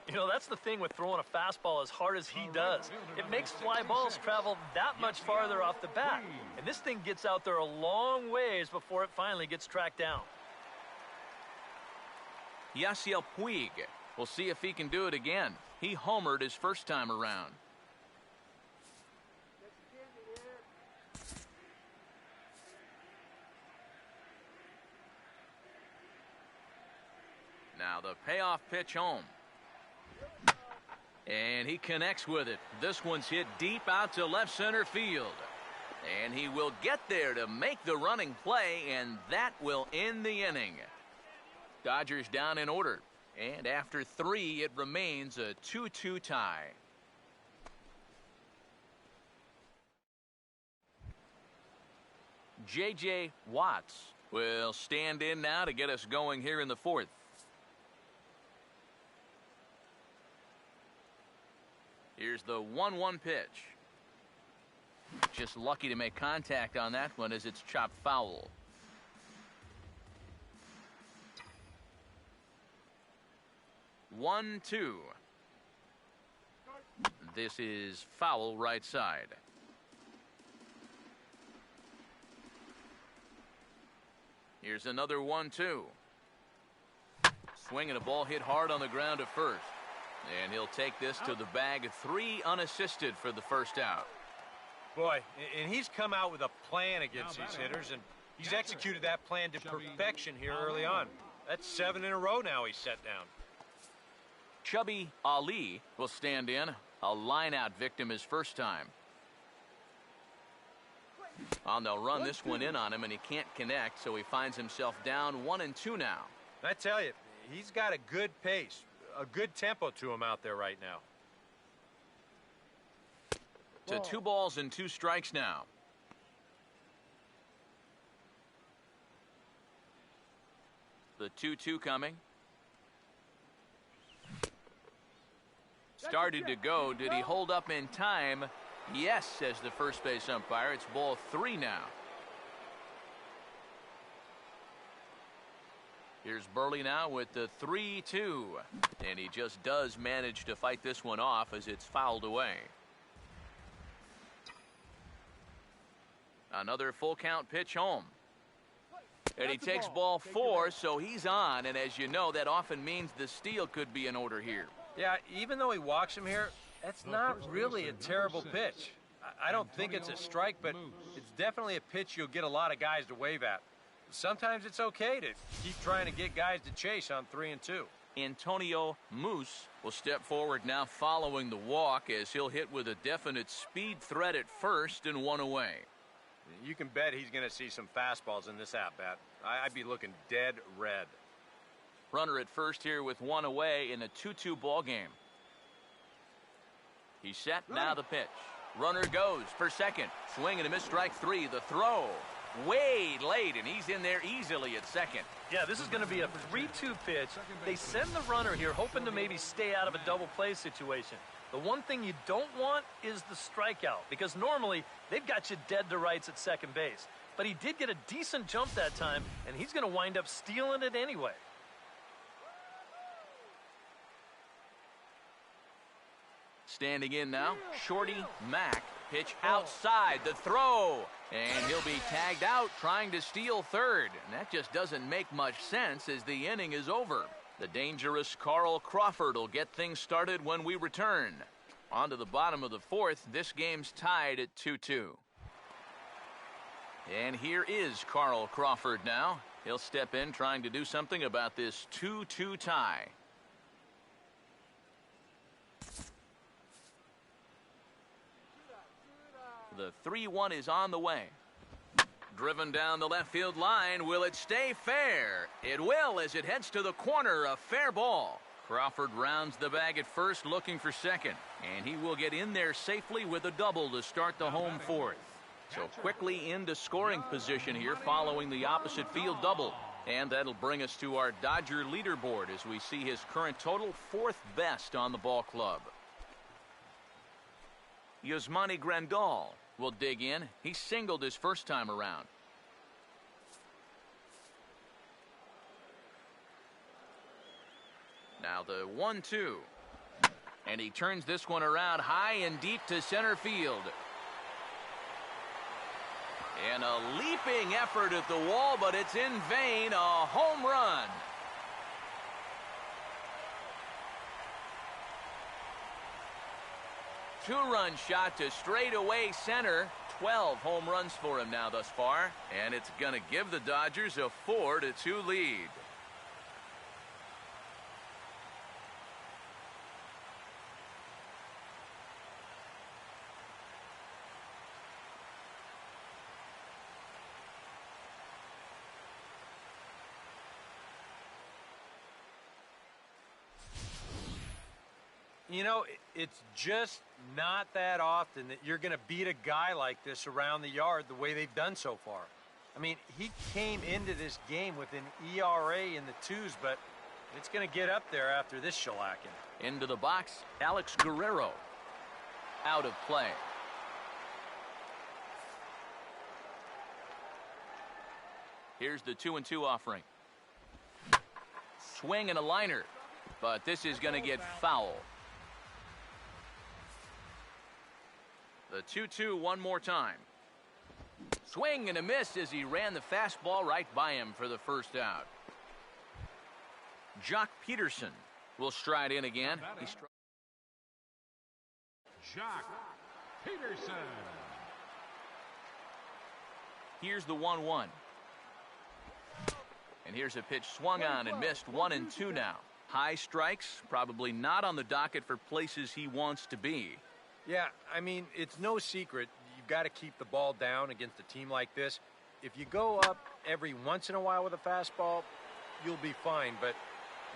You know, that's the thing with throwing a fastball as hard as he does. It makes fly balls travel that much farther off the bat. And this thing gets out there a long ways before it finally gets tracked down. Yasiel Puig. We'll see if he can do it again. He homered his first time around. Now the payoff pitch home. And he connects with it. This one's hit deep out to left center field. And he will get there to make the running play, and that will end the inning. Dodgers down in order. And after 3, it remains a 2-2 tie. J.J. Watts will stand in now to get us going here in the 4th. Here's the 1-1 pitch. Just lucky to make contact on that one as it's chopped foul. One, 2. This is foul right side. Here's another 1-2. Swinging a ball hit hard on the ground at first. And he'll take this to the bag. 3 unassisted for the first out. Boy, and he's come out with a plan against these hitters, and he's executed that plan to perfection here early on. That's 7 in a row now he's set down. Chubby Ali will stand in. A line-out victim his first time. Well, they'll run this one in on him, and he can't connect, so he finds himself down 1-2 now. I tell you, he's got a good pace, a good tempo to him out there right now. To 2 balls and 2 strikes now. The 2-2 coming. Started to go. Did he hold up in time? Yes, says the first base umpire. It's ball 3 now. Here's Burley now with the 3-2. And he just does manage to fight this one off as it's fouled away. Another full count pitch home. And he takes ball 4, so he's on. And as you know, that often means the steal could be in order here. Yeah, even though he walks him here, that's not really a terrible pitch. I don't think it's a strike, but it's definitely a pitch you'll get a lot of guys to wave at. Sometimes it's okay to keep trying to get guys to chase on 3 and 2. Antonio Moose will step forward now following the walk as he'll hit with a definite speed threat at first and 1 away. You can bet he's going to see some fastballs in this at-bat. I'd be looking dead red. Runner at first here with 1 away in a 2-2 ball game. He's set, now the pitch. Runner goes for second. Swing and a miss, strike 3. The throw. Way late, and he's in there easily at second. Yeah, this is going to be a 3-2 pitch. They send the runner here hoping to maybe stay out of a double play situation. The one thing you don't want is the strikeout, because normally they've got you dead to rights at second base. But he did get a decent jump that time, and he's going to wind up stealing it anyway. Standing in now, Shorty Mack. Pitch outside, the throw. And he'll be tagged out trying to steal third. And that just doesn't make much sense as the inning is over. The dangerous Carl Crawford will get things started when we return. On to the bottom of the 4th, this game's tied at 2-2. And here is Carl Crawford now. He'll step in trying to do something about this 2-2 tie. The 3-1 is on the way. Driven down the left field line. Will it stay fair? It will as it heads to the corner. A fair ball. Crawford rounds the bag at first looking for second. And he will get in there safely with a double to start the home 4th. So quickly into scoring position here following the opposite field double. And that'll bring us to our Dodger leaderboard as we see his current total 4th best on the ball club. Yasmani Grandal will dig in. He singled his first time around. Now the 1-2. And he turns this one around high and deep to center field. And a leaping effort at the wall, but it's in vain. A home run. Two-run shot to straightaway center. 12 home runs for him now thus far. And it's going to give the Dodgers a 4-2 lead. You know, it's just not that often that you're going to beat a guy like this around the yard the way they've done so far. I mean, he came into this game with an ERA in the twos, but it's going to get up there after this shellacking. Into the box, Alex Guerrero. Out of play. Here's the 2-2 offering. Swing and a liner, but this is going to get foul. The 2-2 one more time. Swing and a miss as he ran the fastball right by him for the first out. Jock Peterson will stride in again. Jock Peterson. Here's the 1-1. And here's a pitch swung on and missed. 1-2 now. High strikes, probably not on the docket for places he wants to be. Yeah, I mean, it's no secret. You've got to keep the ball down against a team like this. If you go up every once in a while with a fastball, you'll be fine. But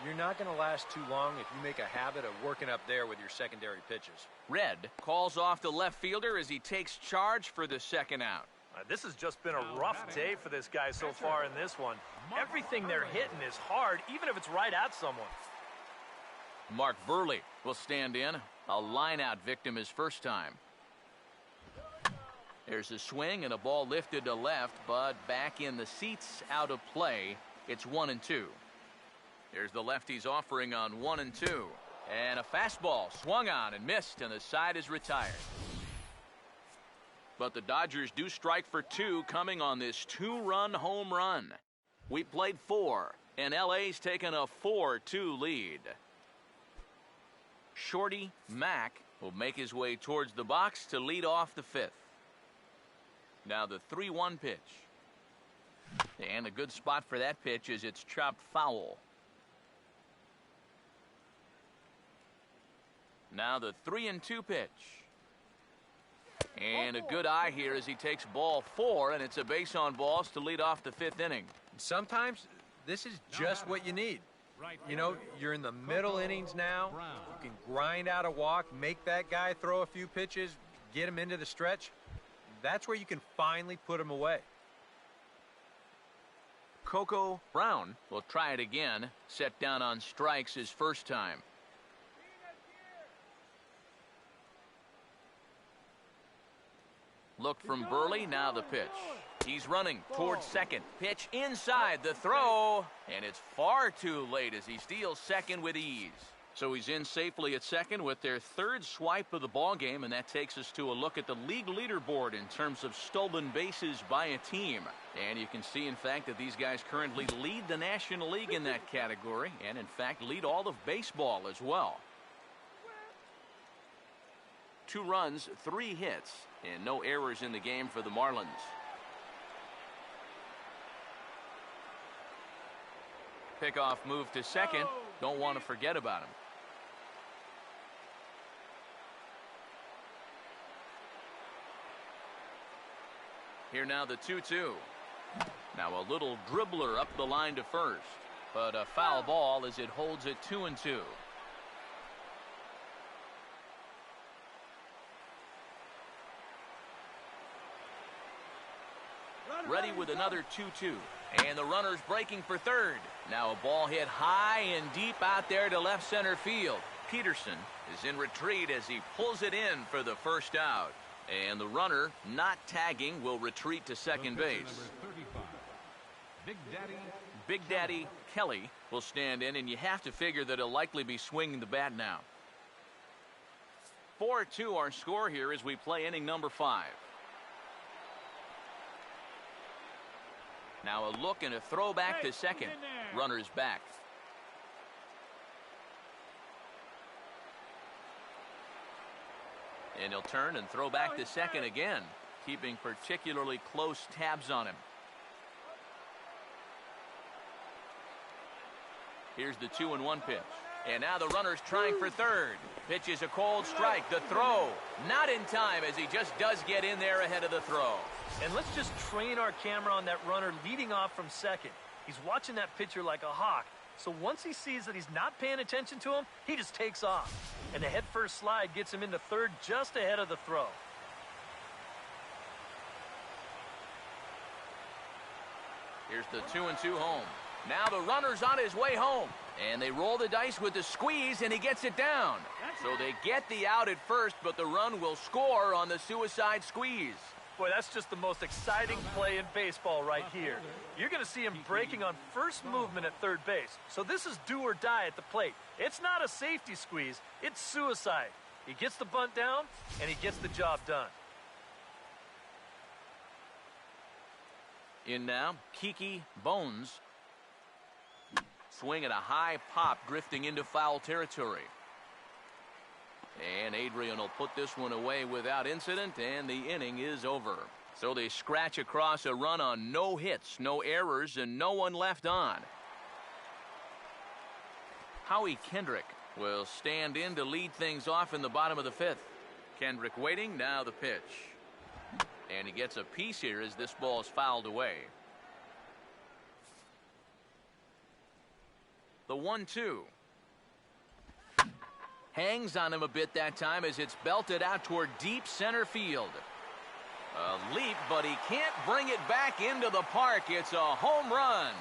you're not going to last too long if you make a habit of working up there with your secondary pitches. Red calls off the left fielder as he takes charge for the second out. This has just been a rough day for this guy so far in this one. Everything they're hitting is hard, even if it's right at someone. Mark Burley will stand in. A line-out victim his first time. There's a swing and a ball lifted to left, but back in the seats, out of play. It's 1-2. There's the lefty's offering on 1-2. And a fastball swung on and missed, and the side is retired. But the Dodgers do strike for two coming on this two-run home run. We played 4, and LA's taken a 4-2 lead. Shorty Mack will make his way towards the box to lead off the 5th. Now the 3-1 pitch. And a good spot for that pitch is it's chopped foul. Now the 3-2 pitch. And a good eye here as he takes ball 4, and it's a base on balls to lead off the 5th inning. Sometimes this is just what you need. You know, you're in the middle innings now. You can grind out a walk, make that guy throw a few pitches, get him into the stretch. That's where you can finally put him away. Coco Brown will try it again. Set down on strikes his first time. Look from Burley, now the pitch. He's running towards second. Pitch inside the throw, and it's far too late as he steals second with ease. So he's in safely at second with their third swipe of the ball game, and that takes us to a look at the league leaderboard in terms of stolen bases by a team. And you can see, in fact, that these guys currently lead the National League in that category, and in fact lead all of baseball as well. 2 runs, 3 hits, and no errors in the game for the Marlins. Pickoff move to second. Don't want to forget about him. Here now the 2-2. Now a little dribbler up the line to first, but a foul ball as it holds it 2-2. Ready with another 2-2. And the runner's breaking for third. Now a ball hit high and deep out there to left center field. Peterson is in retreat as he pulls it in for the first out. And the runner, not tagging, will retreat to second base. Big Daddy Kelly will stand in, and you have to figure that he'll likely be swinging the bat now. 4-2 our score here as we play inning number 5. Now a look and a throw back to second. Runner's back. And he'll turn and throw back to second again, keeping particularly close tabs on him. Here's the 2-1 pitch. And now the runner's trying for third. Pitch is a cold strike. The throw, not in time as he just does get in there ahead of the throw. And let's just train our camera on that runner leading off from second. He's watching that pitcher like a hawk. So once he sees that he's not paying attention to him, he just takes off. And the head-first slide gets him into third just ahead of the throw. Here's the 2-2 home. Now the runner's on his way home. And they roll the dice with the squeeze, and he gets it down. So they get the out at first, but the run will score on the suicide squeeze. Boy, that's just the most exciting play in baseball right here. You're going to see him breaking on first movement at third base. So this is do or die at the plate. It's not a safety squeeze. It's suicide. He gets the bunt down, and he gets the job done. In now, Kiki Bones. Swing at a high pop, drifting into foul territory. And Adrian will put this one away without incident, and the inning is over. So they scratch across a run on no hits, no errors, and no one left on. Howie Kendrick will stand in to lead things off in the bottom of the fifth. Kendrick waiting, now the pitch. And he gets a piece here as this ball is fouled away. The 1-2. Hangs on him a bit that time as it's belted out toward deep center field. A leap, but he can't bring it back into the park. It's a home run.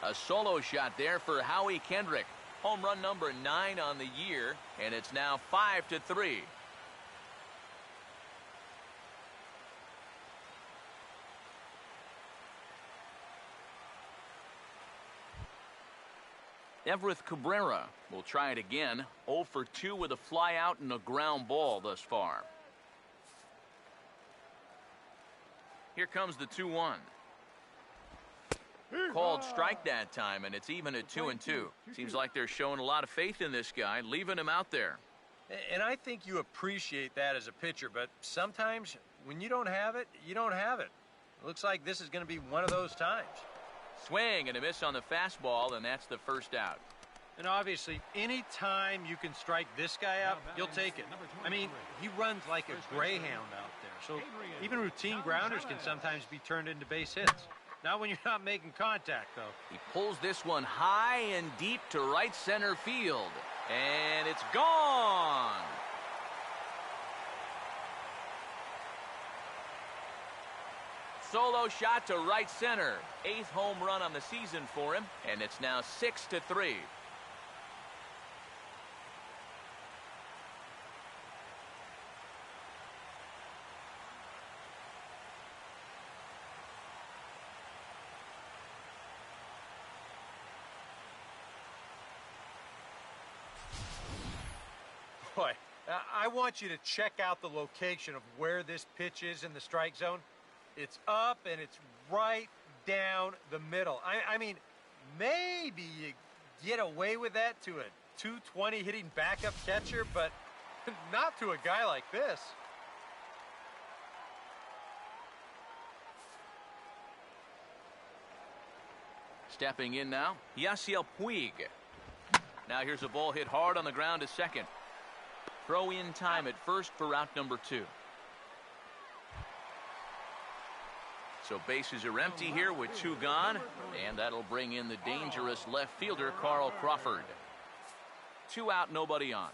A solo shot there for Howie Kendrick. Home run number 9 on the year, and it's now 5-3. Everett Cabrera will try it again. 0 for 2 with a fly out and a ground ball thus far. Here comes the 2-1. Called strike that time, and it's even at 2-2. Seems like they're showing a lot of faith in this guy, leaving him out there. And I think you appreciate that as a pitcher, but sometimes when you don't have it, you don't have it. It looks like this is going to be one of those times. Swing and a miss on the fastball, and that's the first out. And obviously, any time you can strike this guy out, you'll take it. I mean, he runs like a greyhound out there. So even routine grounders can sometimes be turned into base hits. Not when you're not making contact, though. He pulls this one high and deep to right center field. And it's gone. Solo shot to right center. 8th home run on the season for him, and it's now 6-3. Boy, I want you to check out the location of where this pitch is in the strike zone. It's up and it's right down the middle. I mean, maybe you get away with that to a 220 hitting backup catcher, but not to a guy like this. Stepping in now, Yasiel Puig. Now here's a ball hit hard on the ground to second. Throw in time at first for route number 2. So bases are empty here with 2 gone, and that'll bring in the dangerous left fielder, Carl Crawford. 2 out, nobody on.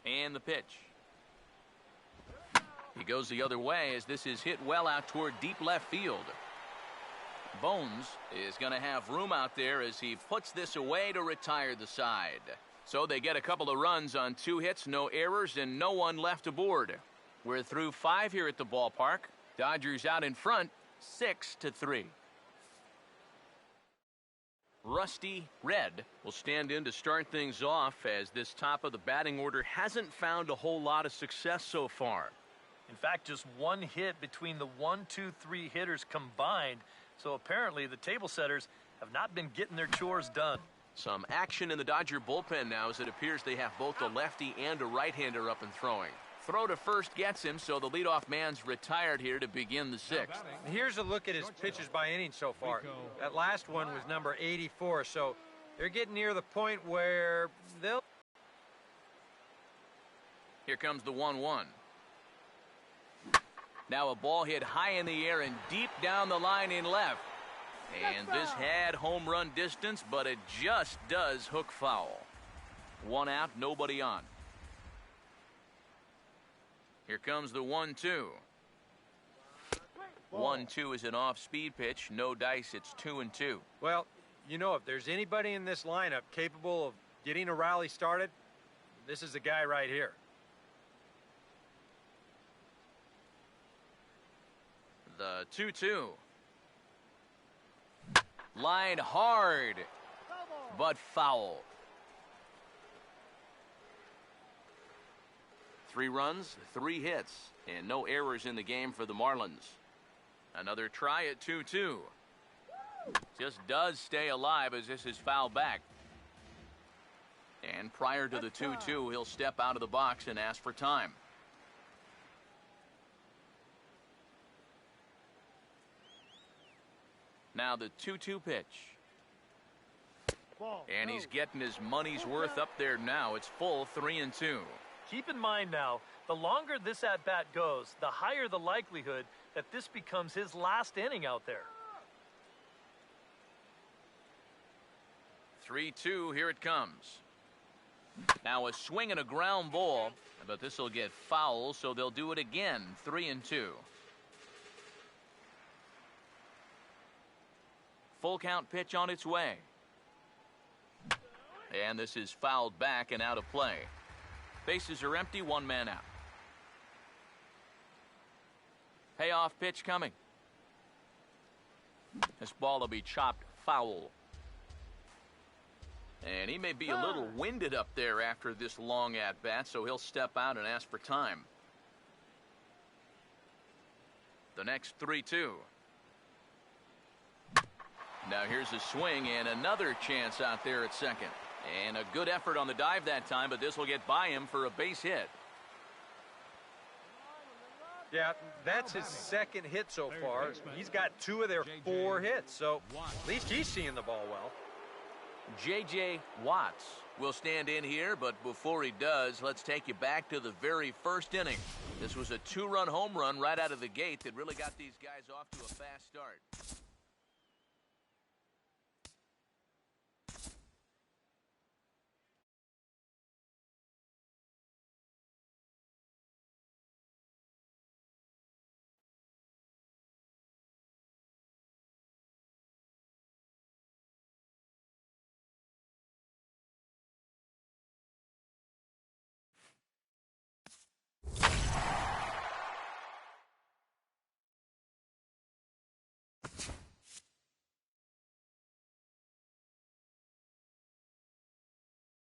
And the pitch. He goes the other way as this is hit well out toward deep left field. Bones is going to have room out there as he puts this away to retire the side. So they get a couple of runs on 2 hits, no errors, and no one left aboard. We're through 5 here at the ballpark. Dodgers out in front, 6-3. Rusty Red will stand in to start things off, as this top of the batting order hasn't found a whole lot of success so far. In fact, just 1 hit between the 1, 2, 3 hitters combined. So apparently the table setters have not been getting their chores done. Some action in the Dodger bullpen now, as it appears they have both a lefty and a right-hander up and throwing. Throw to first gets him, so the leadoff man's retired here to begin the 6th. Here's a look at his pitches by inning so far. That last one was number 84, so they're getting near the point where they'll... Here comes the 1-1. Now a ball hit high in the air and deep down the line in left. And this had home run distance, but it just does hook foul. 1 out, nobody on. Here comes the 1-2. 1-2 is an off-speed pitch. No dice, it's 2-2. Well, you know, if there's anybody in this lineup capable of getting a rally started, this is the guy right here. The 2-2. Line hard, but foul. 3 runs, 3 hits, and no errors in the game for the Marlins. Another try at 2-2. Just does stay alive, as this is fouled back. And prior to the 2-2, he'll step out of the box and ask for time. Now the 2-2 pitch. And he's getting his money's worth up there now. It's full 3-2. Keep in mind now, the longer this at-bat goes, the higher the likelihood that this becomes his last inning out there. 3-2, here it comes. Now a swing and a ground ball, but this will get foul, so they'll do it again. 3-2. Full count pitch on its way. And this is fouled back and out of play. Bases are empty, 1 man out. Payoff pitch coming. This ball will be chopped foul. And he may be a little winded up there after this long at-bat, so he'll step out and ask for time. The next 3-2. Now here's a swing and another chance out there at second. And a good effort on the dive that time, but this will get by him for a base hit. Yeah, that's his 2nd hit so far. He's got 2 of their 4 hits, so at least he's seeing the ball well. J.J. Watts will stand in here, but before he does, let's take you back to the very first inning. This was a 2-run home run right out of the gate that really got these guys off to a fast start.